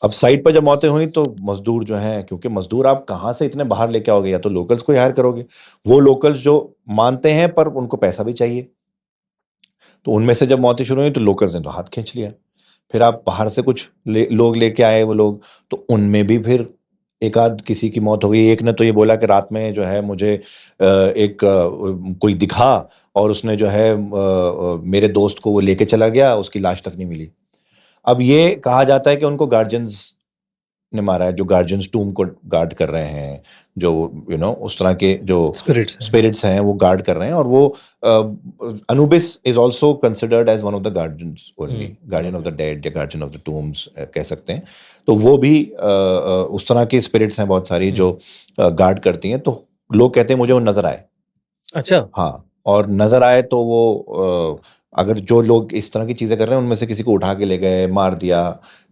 अब साइट पर जब मौतें हुई तो मजदूर जो हैं, क्योंकि मजदूर आप कहाँ से इतने बाहर लेके आओगे, या तो लोकल्स को हायर करोगे, वो लोकल्स जो मानते हैं पर उनको पैसा भी चाहिए, तो उनमें से जब मौतें शुरू हुई तो लोकल्स ने तो हाथ खींच लिया। फिर आप बाहर से कुछ लोग लेके आए, वो लोग, तो उनमें भी फिर एक आध किसी की मौत हो गई। एक ने तो ये बोला कि रात में जो है मुझे कोई दिखा और उसने जो है मेरे दोस्त को वो लेके चला गया, उसकी लाश तक नहीं मिली। अब ये कहा जाता है कि उनको गार्जियंस ने मारा है, जो गार्जियंस टूम को गार्ड कर रहे हैं, जो उस तरह के जो स्पिरिट्स हैं वो गार्ड कर रहे हैं। और वो Anubis is also considered as one of the guardians, only guardian of the dead या गार्जियन ऑफ द टूम्स कह सकते हैं। तो वो भी उस तरह की स्पिरिट्स हैं बहुत सारी जो गार्ड करती हैं। तो लोग कहते हैं मुझे वो नजर आए। अच्छा। हाँ, और नजर आए तो वो अगर जो लोग इस तरह की चीजें कर रहे हैं उनमें से किसी को उठा के ले गए, मार दिया,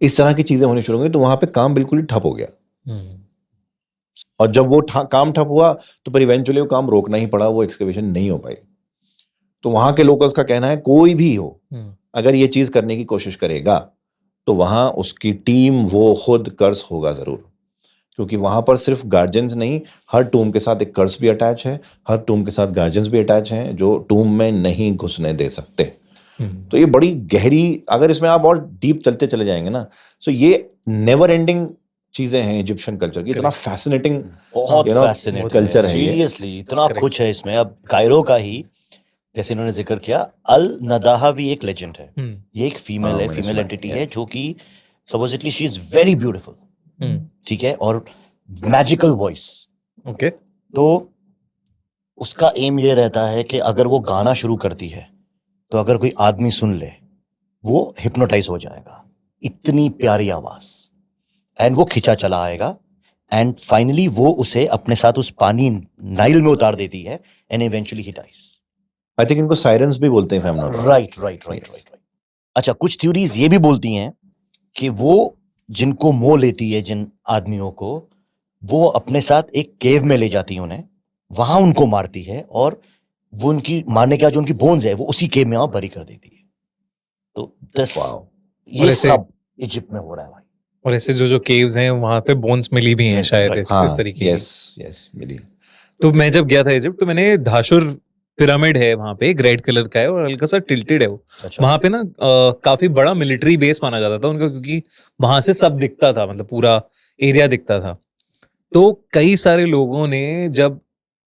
इस तरह की चीजें होनी शुरू हो गई, तो वहां पे काम बिल्कुल ही ठप हो गया। और जब वो काम ठप हुआ तो फिर इवेंचुअली वो काम रोकना ही पड़ा, वो एक्सकवेशन नहीं हो पाई। तो वहां के लोकल्स का कहना है कोई भी हो अगर ये चीज करने की कोशिश करेगा तो वहां उसकी टीम वो खुद कर्स होगा जरूर, क्योंकि वहां पर सिर्फ गार्जियंस नहीं, हर टूम के साथ एक कर्स भी अटैच है, हर टूम के साथ गार्जियंस भी अटैच हैं जो टूम में नहीं घुसने दे सकते। तो ये बड़ी गहरी, अगर इसमें आप और डीप चलते चले जाएंगे ना, सो ये नेवर एंडिंग चीजें हैं इजिप्शियन कल्चर की। इतना फैसिनेटिंग, बहुत फैसिनेटिंग कल्चर है ये। सीरियसली इतना कुछ है इसमें। अब कायरो का ही जैसे इन्होंने जिक्र किया, अल नदाहा भी एक लेजेंड है। ये एक फीमेल है, फीमेल एंटिटी है जो कि supposedly she is very beautiful, ठीक है, और मैजिकल वॉइस। ओके। तो उसका एम ये रहता है कि अगर वो गाना शुरू करती है तो अगर कोई आदमी सुन ले वो हिप्नोटाइज हो जाएगा, इतनी प्यारी आवाज, एंड वो खिंचा चला आएगा, एंड फाइनली वो उसे अपने साथ उस पानी नाइल में उतार देती है, and eventually he dies. I think इनको सायरन्स भी बोलते हैं। राइट। अच्छा, कुछ थ्योरीज ये भी बोलती हैं कि वो जिनको मोह लेती है, जिन आदमियों को, वो अपने साथ एक केव में ले जाती है उन्हें, वहां उनको मारती है, और वो उनकी मारने का जो उनकी बोन्स है वो उसी केव में वहां बरी कर देती है। तो ये सब इजिप्ट में हो रहा है भाई। और ऐसे जो केव्स हैं वहां पे बोन्स मिली भी हैं शायद इस तरीके की। यस मिली। तो मैं जब गया था इजिप्ट तो मैंने धाशुर पिरामिड है वहां पे, एक रेड कलर का है और हल्का सा टिल्टेड है वो। अच्छा। वहां पे ना काफी बड़ा मिलिट्री बेस माना जाता था उनका, क्योंकि वहां से सब दिखता था, मतलब पूरा एरिया दिखता था। तो कई सारे लोगों ने जब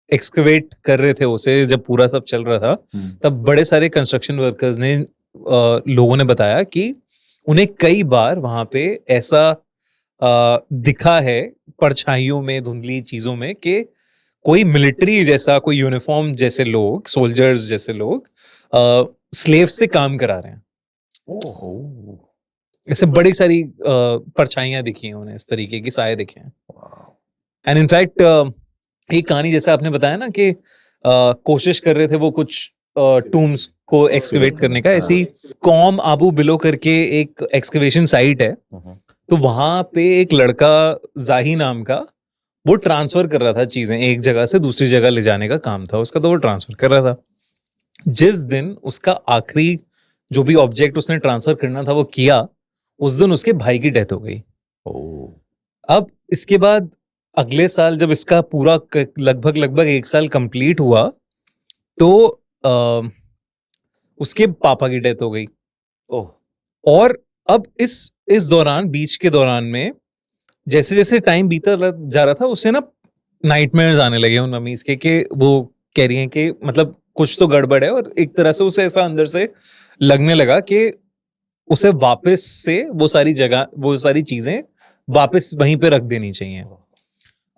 एक्सकवेट कर रहे थे उसे, जब पूरा सब चल रहा था, तब बड़े सारे कंस्ट्रक्शन वर्कर्स ने लोगों ने बताया कि उन्हें कई बार वहां पे ऐसा दिखा है परछाइयों में, धुंधली चीजों में, कि कोई मिलिट्री जैसा, कोई यूनिफॉर्म जैसे लोग, सोल्जर्स जैसे लोग स्लेव से काम करा रहे हैं। ऐसे बड़ी सारी परछाइयां दिखी हैं उन्हें, इस तरीके की साए दिखे हैं। एंड इनफैक्ट एक कहानी जैसा आपने बताया ना कि कोशिश कर रहे थे वो कुछ टूम्स को एक्सकवेट करने का, ऐसी कौम आबू बिलो करके एक एक्सकवेशन साइट है। तो वहां पे एक लड़का जाही नाम का, वो ट्रांसफर कर रहा था चीजें, एक जगह से दूसरी जगह ले जाने का काम था उसका, तो वो ट्रांसफर कर रहा था। जिस दिन उसका आखिरी जो भी ऑब्जेक्ट उसने ट्रांसफर करना था वो किया, उस दिन उसके भाई की डेथ हो गई। अब इसके बाद अगले साल जब इसका पूरा लगभग 1 साल कंप्लीट हुआ तो उसके पापा की डेथ हो गई। और अब इस दौरान, बीच के दौरान में जैसे जैसे टाइम बीता जा रहा था, उससे ना नाइटमेयर्स आने लगे उन मम्मीज के, कि वो कह रही हैं कि मतलब कुछ तो गड़बड़ है, और एक तरह से उसे ऐसा अंदर से लगने लगा कि उसे वापस से वो सारी चीजें वापस वहीं पे रख देनी चाहिए।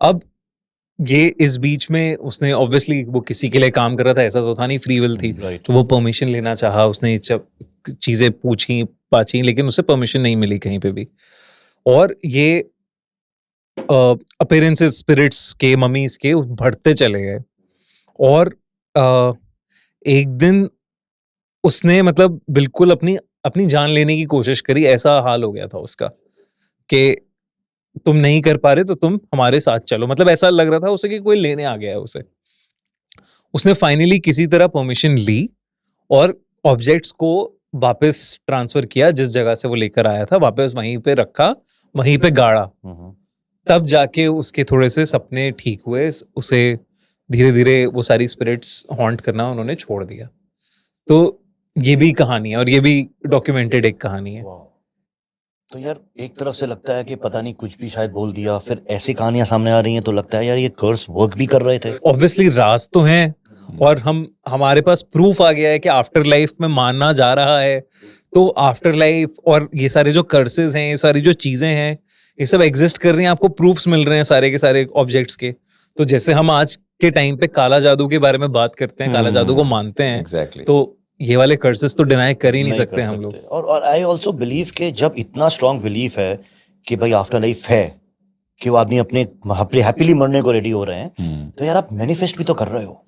अब ये इस बीच में उसने ऑब्वियसली वो किसी के लिए काम कर रहा था, ऐसा तो था नहीं, फ्री विल थी। तो वो परमिशन लेना चाहा, उसने चीजें पूछी पाछी, लेकिन उसे परमिशन नहीं मिली कहीं पे भी। और ये अपीयरेंसेस स्पिरिट्स के, मम्मीज के बढ़ते चले गए। और एक दिन उसने मतलब बिल्कुल अपनी जान लेने की कोशिश करी, ऐसा हाल हो गया था उसका कि तुम नहीं कर पा रहे तो तुम हमारे साथ चलो, मतलब ऐसा लग रहा था उसे कि कोई लेने आ गया है उसे। उसने फाइनली किसी तरह परमिशन ली और ऑब्जेक्ट्स को वापस ट्रांसफर किया, जिस जगह से वो लेकर आया था वापस वहीं पे रखा, वहीं पे गाड़ा। तब जाके उसके थोड़े से सपने ठीक हुए, उसे धीरे धीरे वो सारी स्पिरिट्स हॉन्ट करना उन्होंने छोड़ दिया। तो ये भी कहानी है, और ये भी डॉक्यूमेंटेड एक कहानी है। तो यार एक तरफ से लगता है कि पता नहीं कुछ भी शायद बोल दिया, फिर ऐसी कहानियां सामने आ रही हैं तो लगता है यार ये कर्स वर्क भी कर रहे थे। ऑब्वियसली राज तो हैं, और हमारे पास प्रूफ आ गया है कि आफ्टर लाइफ में मानना जा रहा है, तो आफ्टर लाइफ और ये सारे जो कर्सेस हैं, ये सारी जो चीजें हैं, ये सब एग्जिस्ट कर रही हैं, आपको प्रूफ्स मिल रहे हैं सारे के सारे ऑब्जेक्ट्स के। तो जैसे हम आज के टाइम पे काला जादू के बारे में बात करते हैं, काला जादू को मानते हैं, एग्जैक्टली। तो ये वाले कर्सेस तो डिनाई कर ही नहीं कर सकते हम लोग। और आई ऑल्सो बिलीव कि जब इतना स्ट्रांग बिलीफ है कि भाई आफ्टर लाइफ है, कि वो आदमी अपने हैप्पीली मरने को रेडी हो रहे हैं, तो यार आप मैनिफेस्ट भी तो कर रहे हो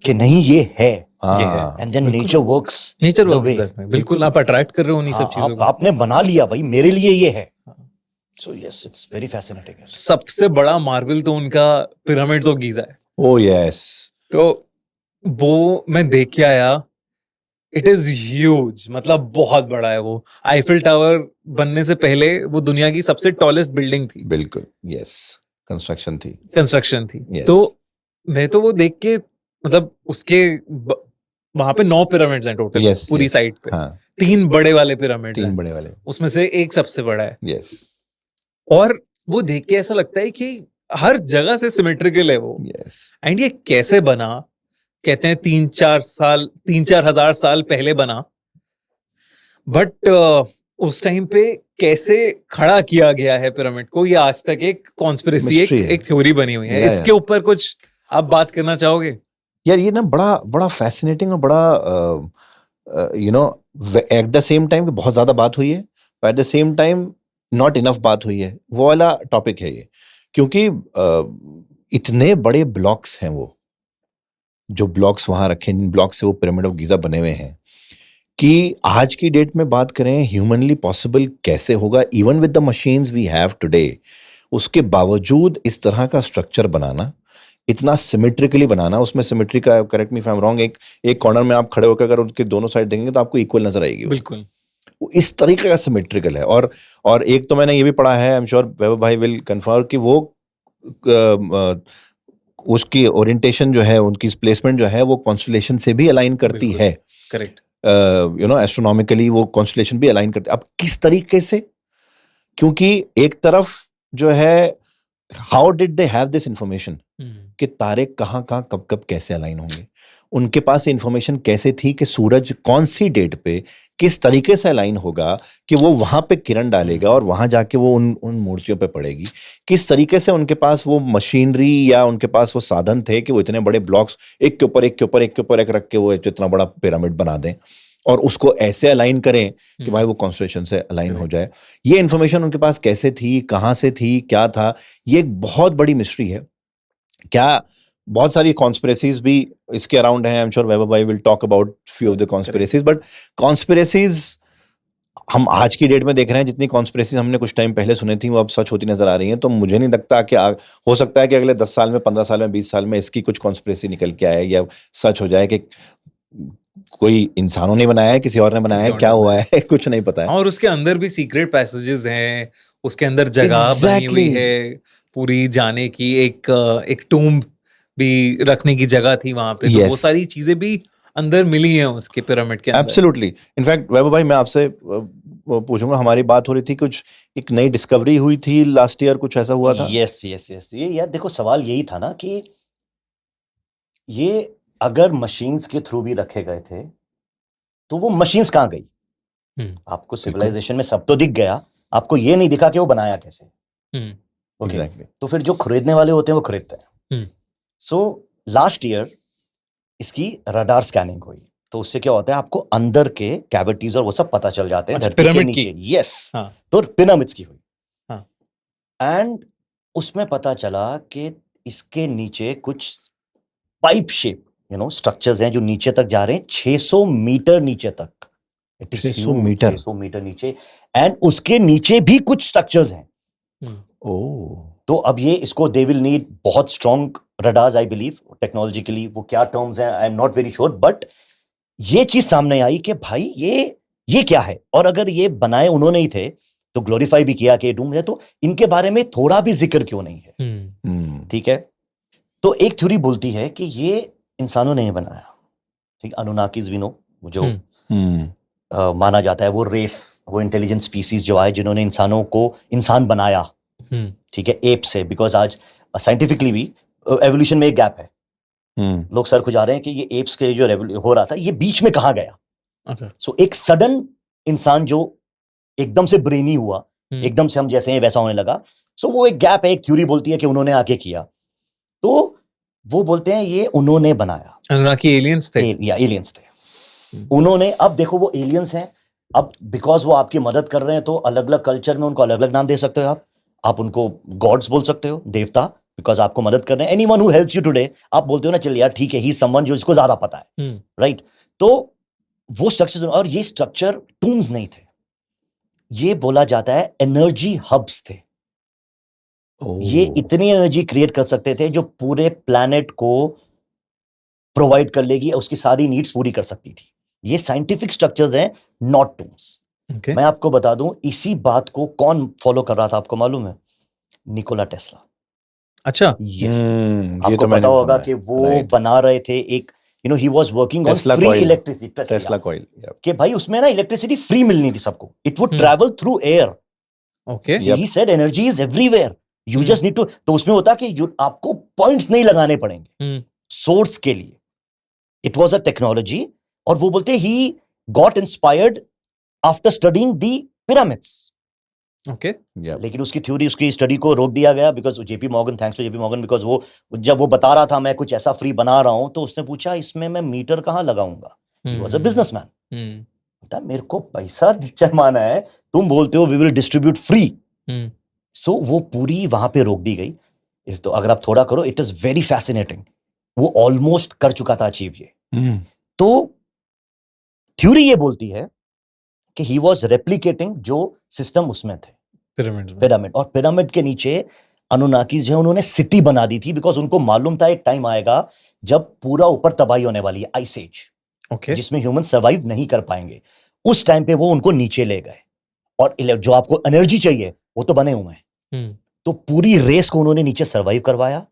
कि नहीं ये है, एंड देन नेचर वर्क्स बिल्कुल आप अट्रैक्ट कर रहे हो उन्हीं सब चीजों को। आपने बना लिया भाई मेरे लिए ये है। So yes it's very fascinating. सबसे बड़ा मार्वल तो उनका पिरामिड्स ऑफ गीजा है। Oh yes. तो वो मैं देख के आया, इट इज ह्यूज, मतलब बहुत बड़ा है वो। आईफिल टावर बनने से पहले वो दुनिया की सबसे टॉलेस्ट बिल्डिंग थी। बिल्कुल यस, कंस्ट्रक्शन थी। Yes. तो मैं तो वो देख के, मतलब उसके वहां पे 9 पिरामिड्स हैं टोटल। Yes, पूरी yes. साइड पे हाँ, 3 बड़े वाले पिरामिड्स 3 हैं, बड़े वाले। उसमें से एक सबसे बड़ा है। यस और वो देख के ऐसा लगता है कि हर जगह से सिमेट्रिकल है वो। यस। एंड ये कैसे बना, कहते हैं 3-4 हजार साल पहले बना, बट उस टाइम पे कैसे खड़ा किया गया है पिरामिड को, ये आज तक एक कॉन्स्पिरेसी, एक थ्योरी बनी हुई है। इसके ऊपर कुछ आप बात करना चाहोगे? यार ये ना बड़ा फैसिनेटिंग और बड़ा you know at the same time बहुत ज्यादा बात हुई है, at the same time not enough बात हुई है। वो वाला टॉपिक है ये, क्योंकि इतने बड़े ब्लॉक्स हैं, वो जो ब्लॉक्स वहां रखे, इन ब्लॉक से वो पिरामिड ऑफ गीजा बने हुए हैं, कि आज की डेट में बात करें ह्यूमनली पॉसिबल कैसे होगा, even with the machines we have today. उसके बावजूद इस तरह का स्ट्रक्चर बनाना, इतना सिमेट्रिकली बनाना, उसमें सिमेट्री का, correct me if I am wrong, एक कॉर्नर में आप खड़े होकर अगर उनके दोनों साइड देखेंगे तो आपको इक्वल नजर आएगी। बिल्कुल वो इस तरीके का सिमेट्रिकल है। और एक तो मैंने ये भी पढ़ा है, आई एम श्योर वैभव भाई विल कन्फर्म, कि वो उसकी ओरिएंटेशन जो है, उनकी प्लेसमेंट जो है, वो कॉन्स्टलेशन से भी अलाइन करती है। करेक्ट। यू नो एस्ट्रोनॉमिकली वो कॉन्स्टलेशन भी अलाइन करते। अब किस तरीके से, क्योंकि एक तरफ जो है, how did they have this information कि तारे कहाँ कब कब कैसे अलाइन होंगे, उनके पास इंफॉर्मेशन कैसे थी कि सूरज कौन सी डेट पे किस तरीके से अलाइन होगा कि वो वहां पे किरण डालेगा और वहां जाके वो उन मूर्तियों पे पड़ेगी। किस तरीके से उनके पास वो मशीनरी या उनके पास वो साधन थे कि वो इतने बड़े ब्लॉक्स एक के ऊपर एक रख के वो इतना बड़ा पिरामिड बना दें और उसको ऐसे अलाइन करें कि भाई वो कॉन्स्टलेशन से अलाइन हो जाए। ये इन्फॉर्मेशन उनके पास कैसे थी, कहाँ से थी, क्या था, ये एक बहुत बड़ी मिस्ट्री है। क्या बहुत सारी कॉन्स्पिरेसीज भी इसके अराउंड हैं। आई एम श्योर वैभव भाई will talk about few of the conspiracies, but conspiracies हम आज की डेट में देख रहे हैं, जितनी कॉन्स्पिरेसीज हमने कुछ टाइम पहले सुनी थी वो अब सच होती नजर आ रही हैं। तो मुझे नहीं लगता कि हो सकता है कि अगले 10 साल में, 15 साल में, 20 साल में इसकी कुछ कॉन्स्पिरेसी निकल के आए या सच हो जाए कि कोई इंसानों ने बनाया है, किसी और ने बनाया है, क्या हुआ है कुछ नहीं पता है। और उसके अंदर भी सीक्रेट पैसेजेस हैं, उसके अंदर जगह बनी हुई है पूरी जाने की, एक टूम्ब भी रखने की जगह थी वहां पे। तो वो सारी चीजें भी अंदर मिली हैं उसके पिरामिड के अंदर। एब्सोल्युटली। इनफैक्ट वैभव भाई मैं आपसे पूछूंगा, हमारी बात हो रही थी, कुछ एक नई डिस्कवरी हुई थी लास्ट ईयर, कुछ ऐसा हुआ था? यस ये यार देखो, सवाल यही था ना कि ये अगर मशीन्स के थ्रू भी रखे गए थे तो वो मशीन्स कहाँ गई? आपको सिविलाइजेशन में सब तो दिख गया, आपको ये नहीं दिखा कि वो बनाया कैसे। Exactly. तो फिर जो खरीदने वाले होते हैं वो खरीदते हैं। सो लास्ट ईयर इसकी रडार स्कैनिंग हुई, तो उससे क्या होता है, आपको अंदर के कैविटीज और वो सब पता चल जाते हैं। पिरामिड की? यस। तो पिरामिड्स की हुई, एंड उसमें पता चला कि इसके नीचे कुछ पाइप शेप स्ट्रक्चर्स हैं जो नीचे तक जा रहे हैं, 600 मीटर नीचे तक। 600 मीटर नीचे, एंड उसके नीचे भी कुछ स्ट्रक्चर्स हैं। तो अब ये इसको दे विल नीड बहुत strong radars, I believe. Technologically वो क्या टर्म्स हैं I am not very sure, but ये चीज सामने आई कि भाई ये क्या है। और अगर ये बनाए उन्होंने ही थे तो ग्लोरीफाई भी किया कि डूम है, तो इनके बारे में थोड़ा भी जिक्र क्यों नहीं है? ठीक है, तो एक थ्योरी बोलती है कि ये इंसानों ने ही बनाया। ठीक, अनुनाकीज वी नो, जो माना जाता है वो रेस, वो इंटेलिजेंट स्पीसीज जो आए जिन्होंने इंसानों को इंसान बनाया, ठीक है, एप से। बिकॉज आज साइंटिफिकली भी एवोल्यूशन में एक गैप है। लोग सर खुजा रहे हैं कि ये एप्स के जो हो रहा था ये बीच में कहाँ गया। अच्छा। सो एक सडन इंसान जो एकदम से ब्रेनी हुआ, एकदम से हम जैसे हैं वैसा होने लगा, सो वो एक गैप है। एक थ्योरी बोलती है कि उन्होंने आके किया, तो वो बोलते हैं ये उन्होंने बनाया। अनुनाकी एलियंस थे या एलियंस थे उन्होंने। अब देखो वो एलियंस हैं, अब बिकॉज वो आपकी मदद कर रहे हैं तो अलग अलग कल्चर में उनको अलग अलग नाम दे सकते हो आप उनको गॉड्स बोल सकते हो, देवता, बिकॉज आपको मदद कर रहे हैं। Anyone who helps you today, आप बोलते हो ना चल यार ठीक है, ही समवन जो इसको ज्यादा पता है, राइट। तो वो स्ट्रक्चर, और ये स्ट्रक्चर टूम्स नहीं थे, ये बोला जाता है एनर्जी हब्स थे। ये इतनी एनर्जी क्रिएट कर सकते थे जो पूरे प्लैनेट को प्रोवाइड कर लेगी, उसकी सारी नीड्स पूरी कर सकती थी। ये साइंटिफिक स्ट्रक्चर्स हैं, नॉट टूम्स। Okay. मैं आपको बता दूं इसी बात को कौन फॉलो कर रहा था, आपको मालूम है? Nikola Tesla. अच्छा। यस, ये आपको तो मैंने पता होगा सुना कि है। वो Right. बना रहे थे एक, you know, he was working on Tesla free coil. Electricity. Tesla coil, कि भाई उसमें ना इलेक्ट्रिसिटी फ्री मिलनी थी सबको, it would travel through air. Okay. He said energy is everywhere, you just need to. तो उसमें होता कि आपको पॉइंट्स नहीं लगाने पड़ेंगे सोर्स के लिए। इट वाज अ टेक्नोलॉजी, और वो बोलते ही got inspired after studying the pyramids. Okay. लेकिन उसकी थ्योरी, उसकी स्टडी को रोक दिया गया because JP Morgan, thanks to JP Morgan, because वो जब वो बता रहा था मैं कुछ ऐसा फ्री बना रहा हूं, तो उसने पूछा इसमें मैं मीटर कहां लगाऊंगा। He was a businessman. बता मेरे को पैसा जमाना है, तुम बोलते हो वी विल डिस्ट्रीब्यूट फ्री। सो वो पूरी वहां पे रोक दी गई। तो अगर आप थोड़ा करो, इट इज वेरी फैसिनेटिंग। वो ऑलमोस्ट कर चुका था अचीव ये। तो थ्योरी ये बोलती है कि ही वाज रेप्लिकेटिंग जो सिस्टम उसमें थे, पिरामिड। और पिरामिड के नीचे अनुनाकीज जो है उन्होंने सिटी बना दी थी, बिकॉज उनको मालूम था एक टाइम आएगा जब पूरा ऊपर तबाही होने वाली है, आइस एज, ओके। जिसमें ह्यूमन सर्वाइव नहीं कर पाएंगे। उस टाइम पे वो उनको नीचे ले गए, और जो आपको एनर्जी चाहिए वो तो बने हुए हैं। तो पूरी रेस को उन्होंने नीचे सर्वाइव करवाया,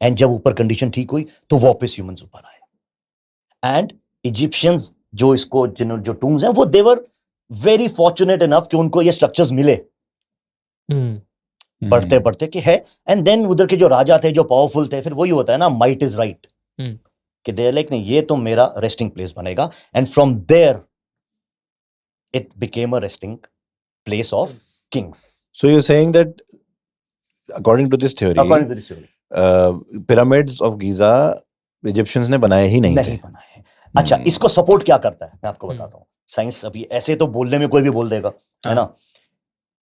एंड जब ऊपर कंडीशन ठीक हुई तो वापस ह्यूमंस ऊपर आए। एंड इजिप्शियंस जो इसको जो टूम्स हैं, वो देवर वेरी फॉर्चुनेट इनफ कि उनको ये स्ट्रक्चर्स मिले बढ़ते बढ़ते कि है। एंड देन उधर के जो राजा थे, जो पावरफुल थे, फिर वही होता है ना, माइट इज राइट, कि देयर लाइक नहीं, ये तो मेरा रेस्टिंग प्लेस बनेगा। And from there it became a resting place of kings. So you're saying that according to this theory, according to this theory pyramids of Giza Egyptians ने बनाए ही नहीं थे। बनाए। अच्छा, इसको सपोर्ट क्या करता है मैं आपको बताता हूँ। साइंस अभी ऐसे तो बोलने में कोई भी बोल देगा, है ना।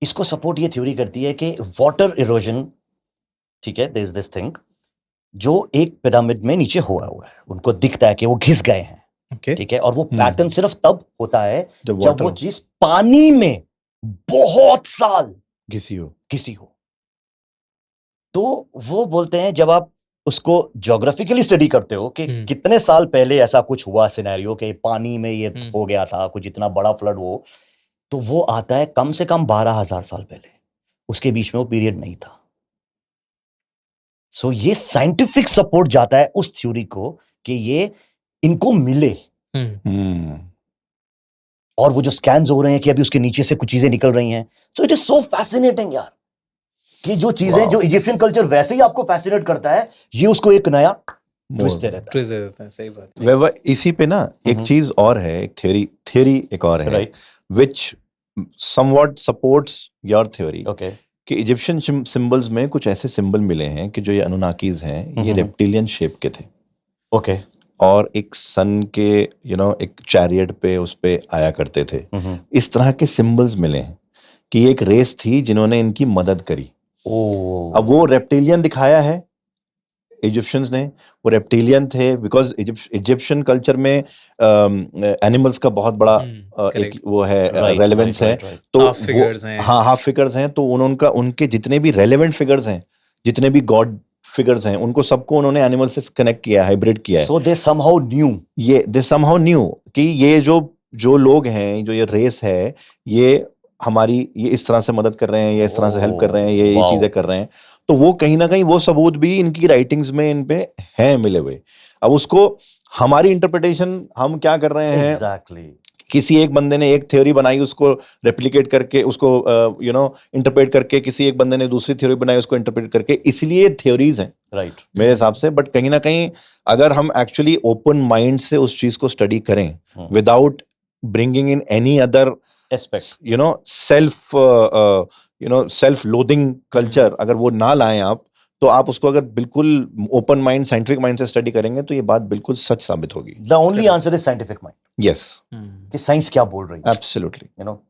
इसको सपोर्ट ये थ्योरी करती है कि वाटर इरोजन, ठीक है, देयर इज दिस थिंग जो एक पिरामिड में नीचे हुआ है, उनको दिखता है कि वो घिस गए हैं, ठीक है, और वो पैटर्न सिर्फ तब होता है जब वो चीज पानी में बहुत साल घिसी हो। तो वो बोलते हैं जब आप उसको ज्योग्राफिकली स्टडी करते हो कि कितने साल पहले ऐसा कुछ हुआ सिनेरियो कि पानी में ये हो गया था कुछ इतना बड़ा फ्लड, तो वो आता है कम से कम 12,000 साल पहले। उसके बीच में वो पीरियड नहीं था। सो ये साइंटिफिक सपोर्ट जाता है उस थ्योरी को कि ये इनको मिले। और वो जो स्कैन्स हो रहे हैं कि अभी उसके नीचे से कुछ चीजें निकल रही हैं। So it is so fascinating यार, कि जो चीजें जो इजिप्शियन कल्चर वैसे ही आपको फैसिनेट करता है, ये उसको एक नया ट्विस्ट दे देता है। सही बात। इसी पे ना एक चीज और है, एक थ्योरी एक और है, which somewhat supports your theory, okay, कि इजिप्शियन सिंबल्स में कुछ ऐसे सिंबल मिले हैं कि जो ये अनुनाकीज हैं, ये रेप्टिलियन शेप के थे। ओके, और एक सन के एक चैरियट पे उस पे आया करते थे। इस तरह के सिंबल्स मिले हैं कि ये एक रेस थी जिन्होंने इनकी मदद करी। अब वो रेप्टिलियन दिखाया है इजिप्शियंस ने, वो रेप्टिलियन थे बिकॉज इजिप्शियन कल्चर में एनिमल्स का बहुत बड़ा एक वो है, रेलेवेंस है। तो हाफ फिगर्स हैं, तो उनके जितने भी रेलेवेंट फिगर्स हैं, जितने भी गॉड फिगर्स हैं, उनको सबको उन्होंने एनिमल से कनेक्ट किया, हाइब्रिड किया है। सो दे समहाउ न्यू कि ये जो लोग हैं, जो ये रेस है, ये हमारी ये इस तरह से मदद कर रहे हैं, ये इस तरह से हेल्प कर रहे हैं, ये चीजें कर रहे हैं। तो वो कहीं ना कहीं वो सबूत भी इनकी राइटिंग्स में इन पे हैं मिले हुए। अब उसको हमारी इंटरप्रिटेशन हम क्या कर रहे हैं, Exactly. किसी एक बंदे ने एक थ्योरी बनाई, उसको रेप्लिकेट करके, उसको इंटरप्रेट करके, किसी एक बंदे ने दूसरी थ्योरी बनाई, उसको इंटरप्रेट करके, इसलिए थ्योरीज हैं राइट। मेरे हिसाब से। बट कहीं ना कहीं अगर हम एक्चुअली ओपन माइंड से उस चीज को स्टडी करें without bringing in any other aspect, self loathing culture, अगर वो ना लाएं आप, तो आप उसको अगर बिल्कुल ओपन माइंड, साइंटिफिक माइंड से स्टडी करेंगे तो ये बात बिल्कुल सच साबित होगी। The only answer is scientific mind. Yes, कि साइंस क्या बोल रही है, एब्सोल्युटली। You know.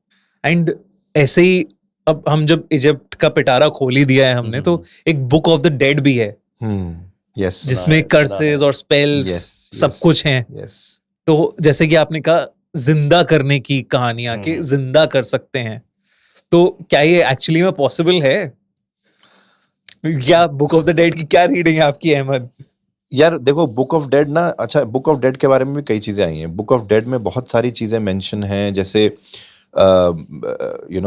एंड ऐसे ही अब हम जब इजिप्ट का पिटारा खोल ही दिया है हमने, तो एक बुक ऑफ द डेड भी है यस, जिसमें कर्सेस और स्पेल्स सब कुछ हैं। यस। तो जैसे कि आपने कहा जिंदा करने की कहानियां कि जिंदा कर सकते हैं, तो क्या ये एक्चुअली में पॉसिबल है? क्या बुक ऑफ द डेड की क्या रीडिंग है आपकी, अहमद? यार देखो, बुक ऑफ डेड ना, अच्छा, बुक ऑफ डेड के बारे में भी कई चीजें आई हैं। बुक ऑफ डेड में बहुत सारी चीजें मेंशन हैं, जैसे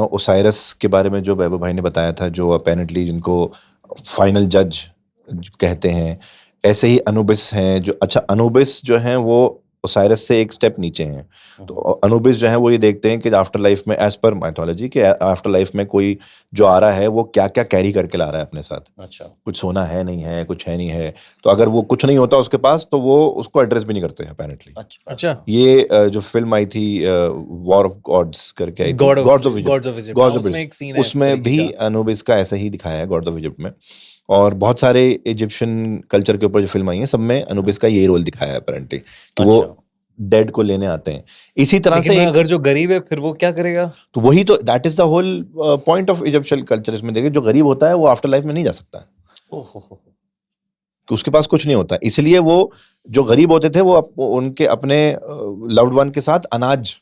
ओसाइरस के बारे में जो वैभव भाई ने बताया था, जो अपेरेंटली जिनको फाइनल जज कहते हैं। ऐसे ही अनुबिस हैं, जो, अच्छा, अनुबिस जो हैं वो ओसाइरस से एक स्टेप नीचे हैं। तो अनुबिस जो है वो ये देखते हैं कि आफ्टर लाइफ में, एज पर माइथोलॉजी, कि आफ्टर लाइफ में कोई जो आ रहा है वो क्या क्या कैरी करके ला रहा है अपने साथ। अच्छा। कुछ सोना है, नहीं है, कुछ है, नहीं है। तो अगर वो कुछ नहीं होता उसके पास, तो वो उसको एड्रेस भी नहीं करते हैं अपेरेंटली। अच्छा। ये जो फिल्म आई थी वॉर ऑफ गॉड्स करके आई थी, गॉड्स ऑफ इजिप्ट, उसमें भी अनुबिस का ऐसा ही दिखाया है, गॉड्स ऑफ इजिप्ट में। और बहुत सारे इजिप्शियन कल्चर के ऊपर जो फिल्म आई है, सब में अनुबिस का ये रोल दिखाया है अपेरेंटली, कि वो डेड को लेने आते हैं। इसी तरह से अगर जो गरीब है फिर वो क्या करेगा? तो वही तो, that is the whole point of Egyptian culture. इसमें देखिए, जो गरीब होता है वो आफ्टर लाइफ में नहीं जा सकता है, कि उसके पास कुछ नहीं होता। इसलिए वो जो गरीब होते थे वो उनके अपने लव्ड वन के साथ अनाज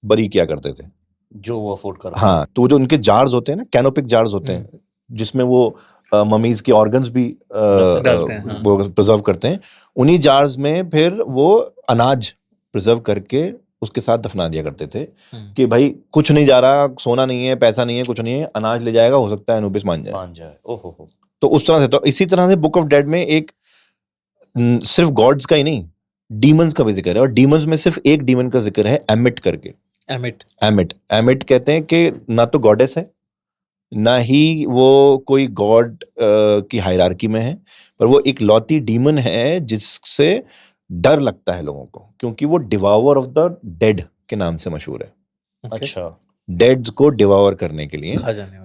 बरी किया करते थे, जो वो अफोर्ड कर। हाँ, तो जो उनके जार्स होते हैं ना, कैनोपिक जार्स होते हैं, जिसमें वो ममीज के ऑर्गन्स भी वो प्रिजर्व करते हैं, उन्हीं जार्स में फिर वो अनाज प्रिजर्व करके उसके साथ दफना दिया करते थे, कि भाई कुछ नहीं जा रहा, सोना नहीं है, पैसा नहीं है, कुछ नहीं है, अनाज ले जाएगा, हो सकता है अनुबिस मान जाए। ओहो। तो उस तरह से, तो इसी तरह से बुक ऑफ डेड में एक सिर्फ गॉड्स का ही नहीं, डीमंस का भी जिक्र है। और डीमंस में सिर्फ एक डीमन का जिक्र है, एमिट करके। एमिट कहते हैं कि ना तो गॉडेस है, ना ही वो कोई गॉड की हायरार्की में है, पर वो एक लौती डीमन है जिससे डर लगता है लोगों को, क्योंकि वो डिवावर ऑफ द डेड के नाम से मशहूर है। अच्छा। डेड्स को डिवावर करने के लिए।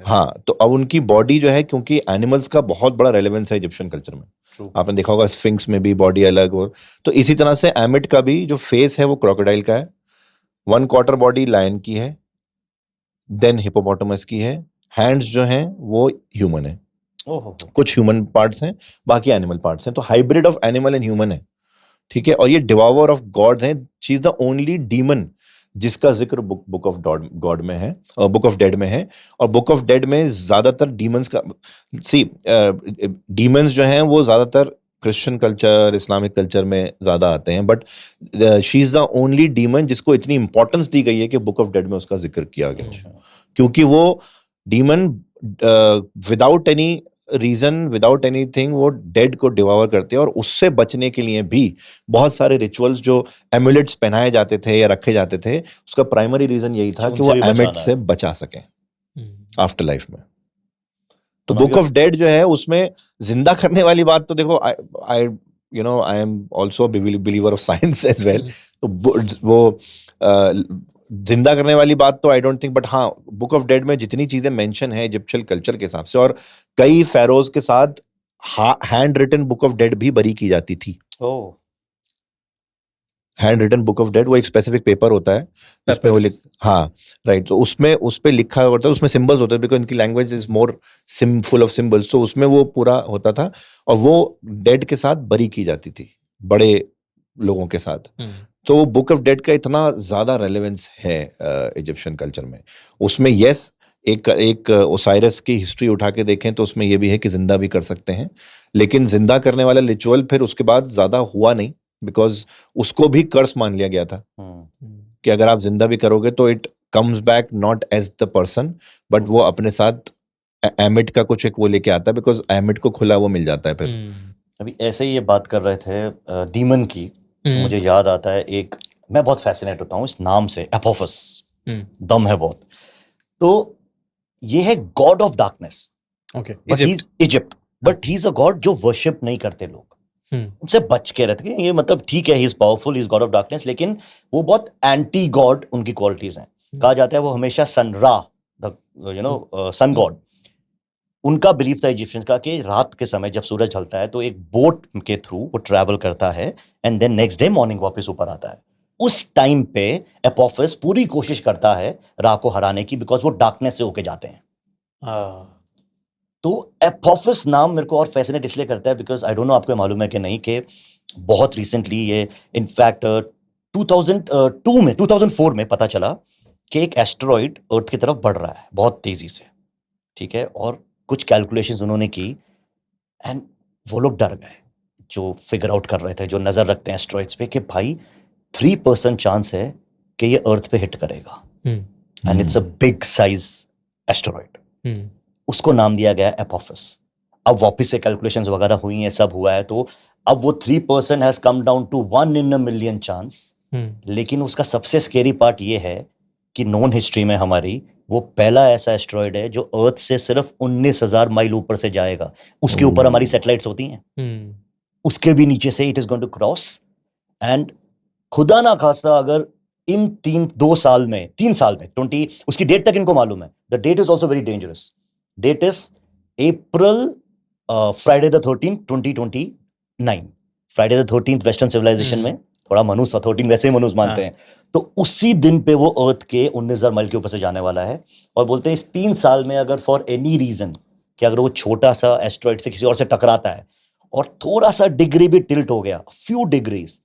हाँ, तो अब उनकी बॉडी जो है, क्योंकि एनिमल्स का बहुत बड़ा रेलेवेंस है इजिप्शियन कल्चर में, आपने देखा होगा स्फिंक्स में भी बॉडी अलग, और तो इसी तरह से एमिट का भी जो फेस है वो क्रोकोडाइल का है, 1/4 बॉडी लायन की है, देन हिपोपोटामस की है, हैंड्स जो हैं वो ह्यूमन है, कुछ ह्यूमन पार्ट्स हैं, बाकी एनिमल पार्ट्स हैं, तो hybrid of animal and human है, ठीक है। और ये डिवावर ऑफ गॉड्स हैं, she is the only demon जिसका जिक्र बुक ऑफ गॉड में है, बुक ऑफ डेड में है। और बुक ऑफ डेड में ज्यादातर डीमंस का, डीमंस जो हैं वो ज्यादातर क्रिश्चियन कल्चर, इस्लामिक कल्चर में ज्यादा आते हैं, but she is the only demon जिसको इतनी इंपॉर्टेंस दी गई है कि बुक ऑफ डेड में उसका जिक्र किया गया, क्योंकि वो demon without any reason, without anything, वो डेड को डिवावर करते हैं। और उससे बचने के लिए भी बहुत सारे रिचुअल्स, जो एमुलेट्स पहनाए जाते थे या रखे जाते थे, उसका प्राइमरी रीजन यही था कि वो एमिट से बचा सके आफ्टर लाइफ में। तो बुक ऑफ डेड जो है उसमें जिंदा करने वाली बात, तो देखो, I am also believer of science as well, तो वो जिंदा करने वाली बात तो आई डोंट थिंक, बट हाँ, बुक ऑफ डेड में जितनी चीजें मेंशन है इजिप्शियन कल्चर के हिसाब से, और कई फेरोज के साथ hand written book of dead भी बरी की जाती थी। Hand written book of dead, वो एक स्पेसिफिक पेपर होता है जिसमें वो हाँ, राइट, तो उसमें उस पे लिखा होता है, उसमें सिंबल्स होते हैं, बिकॉज इनकी language is more full of symbols, तो उसमें वो पूरा होता था, और वो डेड के साथ बरी की जाती थी, बड़े लोगों के साथ। तो वो बुक ऑफ डेड का इतना ज्यादा रेलेवेंस है इजिप्शियन कल्चर में। उसमें यस, एक ओसाइरस की हिस्ट्री उठा के देखें तो उसमें ये भी है कि जिंदा भी कर सकते हैं, लेकिन जिंदा करने वाला रिचुअल फिर उसके बाद ज्यादा हुआ नहीं, बिकॉज उसको भी कर्स मान लिया गया था कि अगर आप जिंदा भी करोगे तो it comes back not as the person, but वो अपने साथ एमिट का कुछ एक वो लेके आता है, बिकॉज एमिट को खुला वो मिल जाता है फिर। अभी ऐसे ही ये बात कर रहे थे डीमन की, तो मुझे याद आता है एक मैं बहुत फैसिनेट होता हूँ इस नाम से, एपोफस, दम है बहुत। तो ये है God of darkness, okay, Egypt, but he is a God जो वर्शिप नहीं करते लोग, उनसे बच के रहते हैं। ये मतलब ठीक है, he is powerful, he is God of darkness, लेकिन वो बहुत एंटी गॉड उनकी क्वालिटीज हैं। कहा जाता है वो हमेशा सन रा, सन गॉड, उनका बिलीफ था इजिप्शियंस का कि रात के समय जब सूरज ढलता है तो एक बोट के थ्रू वो ट्रैवल करता है and then next day morning वापस ऊपर आता है। उस टाइम पे एपोफस पूरी कोशिश करता है रा को हराने की, बिकॉज वो डार्कनेस से होके जाते हैं। तो एपोफस नाम मेरे को और फैसिनेट इसलिए करता है बिकॉज आई डोंट नो आपको मालूम है कि नहीं, कि बहुत रिसेंटली ये इनफैक्ट 2004 में पता चला कि एक एस्टेरॉइड अर्थ की तरफ बढ़ रहा है बहुत तेजी से, ठीक है, और कुछ कैलकुलेशंस उन्होंने की एंड वो लोग डर गए जो फिगर आउट कर रहे थे, जो नजर रखते हैं एस्टेरॉइड्स पे, कि भाई 3% चांस है कि ये अर्थ पे हिट करेगा and it's a big size asteroid. उसको नाम दिया गया एपोफस। अब वापस से कैलकुलेशंस वगैरह हुई हैं, सब हुआ है, तो अब वो 3% has come down to 1 in a million chance. लेकिन उसका सबसे स्केरी पार्ट ये है कि नॉन हिस्ट्री में हमारी वो पहला ऐसा एस्टेरॉइड है जो अर्थ से सिर्फ 19,000 माइल ऊपर से जाएगा। उसके ऊपर हमारी सैटेलाइट्स होती हैं, उसके भी नीचे से it is going to cross, and खुदा ना खास्ता अगर इन 3 साल में 20, उसकी डेट तक इनको मालूम है, the date is also very dangerous, date is April Friday the 13th 2029। Friday the 13th western civilization में थोड़ा मनुष्य 13 वैसे ही मनुष्य मानते हैं, तो उसी दिन पे वो अर्थ के 19,000 माइल के ऊपर से जाने वाला है। और बोलते हैं इस 3 साल में अगर फॉर एनी रीजन कि अगर वो छोटा सा एस्टेरॉइड से किसी और से टकराता है और थोड़ा सा डिग्री भी टिल्ट हो गया, few degrees,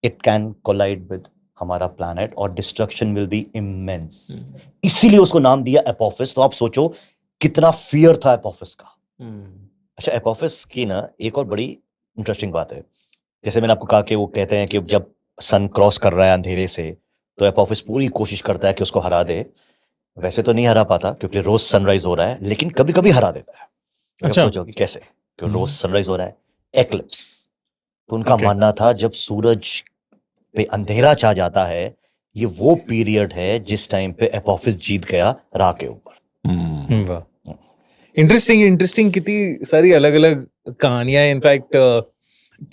it can collide with हमारा प्लैनेट और डिस्ट्रक्शन विल बी इमेंस। इसीलिए उसको नाम दिया एपोफस। तो आप सोचो कितना फियर था एपोफस का। अच्छा, एपोफस की ना एक और बड़ी इंटरेस्टिंग बात है, जैसे मैंने आपको कहा कि वो कहते हैं कि जब सन क्रॉस कर रहा है अंधेरे से तो एपोफस पूरी कोशिश करता है कि उसको हरा दे। वैसे तो नहीं हरा पाता क्योंकि रोज सनराइज हो रहा है, लेकिन कभी कभी हरा देता है। अच्छा, सोचो कि कैसे, क्योंकि रोज सनराइज हो रहा है, एक्लिप्स। तो उनका मानना था जब सूरज पे अंधेरा छा जाता है, ये वो पीरियड है जिस टाइम पे एपोफस जीत गया रा के ऊपर। वाह, इंटरेस्टिंग कितनी सारी अलग अलग कहानियां। इनफैक्ट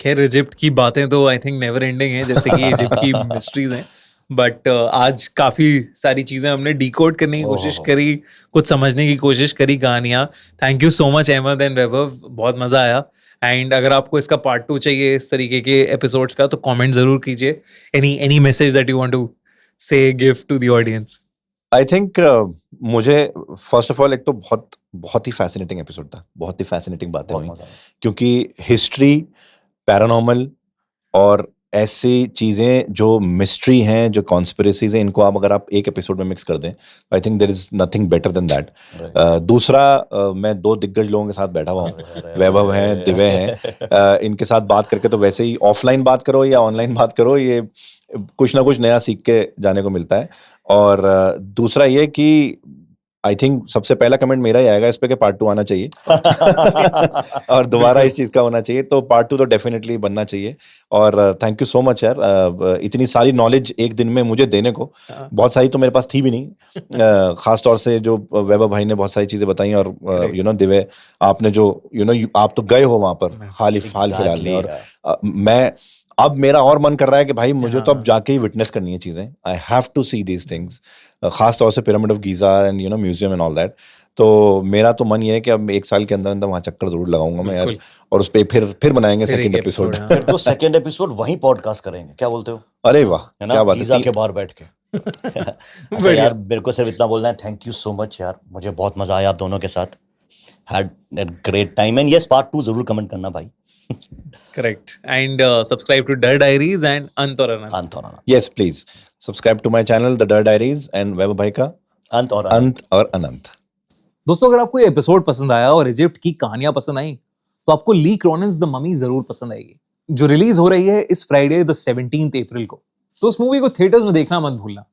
खैर इजिप्ट की बातें तो आई थिंक नेवर एंडिंग है, जैसे कि इजिप्ट की मिस्ट्रीज हैं, बट आज काफी सारी चीजें हमने डिकोड करने की कोशिश करी, कुछ समझने की कोशिश करी कहानियां। Thank you so much Ahmad and Vaibhav, बहुत मजा आया। एंड अगर आपको इसका पार्ट 2 चाहिए इस तरीके के एपिसोड्स का, तो कमेंट जरूर कीजिए। Any message that you want to say give to the audience. I think मुझे फर्स्ट ऑफ ऑल एक तो बहुत ही फैसिनेटिंग एपिसोड था, बहुत ही फैसिनेटिंग बातें हुई, क्योंकि हिस्ट्री, पैरानॉर्मल और ऐसी चीजें जो मिस्ट्री हैं, जो कॉन्स्पिरेसीज हैं, इनको आप अगर आप एक एपिसोड में मिक्स कर दें, I think there is nothing better than that. दूसरा, मैं 2 दिग्गज लोगों के साथ बैठा हुआ हूँ, वैभव हैं, दिव्य हैं, इनके साथ बात करके तो वैसे ही ऑफलाइन बात करो या ऑनलाइन बात करो, ये कुछ ना कुछ नया सीख के जाने को मिलता है। और दूसरा ये कि आई थिंक सबसे पहला कमेंट मेरा ही आएगा इस पे कि पार्ट 2 आना चाहिए और दोबारा इस चीज का होना चाहिए, तो पार्ट 2 तो डेफिनेटली बनना चाहिए। और थैंक यू सो मच यार, इतनी सारी नॉलेज एक दिन में मुझे देने को, बहुत सारी तो मेरे पास थी भी नहीं, खास तौर से जो वैभव भाई ने बहुत सारी चीजें बताई, और दिव्य आपने जो आप तो गए हो वहां पर हाल फिलहाल में, और मैं अब मेरा और मन कर रहा है कि भाई मुझे तो अब जाके ही विटनेस करनी है चीजें, I have to see these things, खास तौर से pyramid of Giza and museum and all that. तो मेरा तो मन ये है कि अब 1 साल के अंदर अंदर वहां चक्कर जरूर लगाऊंगा मैं यार, और उस पे फिर बनाएंगे सेकंड एपिसोड। फिर तो सेकंड एपिसोड वहीं पॉडकास्ट करेंगे, क्या बोलते हो? अरे वाह, क्या बात है, गीजा के बाहर बैठ के। अच्छा यार, मेरे को सिर्फ इतना बोलना है, थैंक यू सो मच यार, मुझे बहुत मजा आया आप दोनों के साथ, had a great time, and yes part 2 जरूर कमेंट करना भाई। Correct. And subscribe to Dar Diaries and Ant और Anant. Yes, please subscribe to my channel, The Dar Diaries, and वैभव भाई का अंत और अनंत। दोस्तों, अगर आपको ये एपिसोड पसंद आया और इजिप्ट की कहानियां पसंद आई, तो आपको ली क्रॉनिन्स द ममी जरूर पसंद आएगी, जो रिलीज हो रही है इस फ्राइडे द 17th अप्रैल को। तो उस मूवी को थिएटर्स में देखना मत भूलना।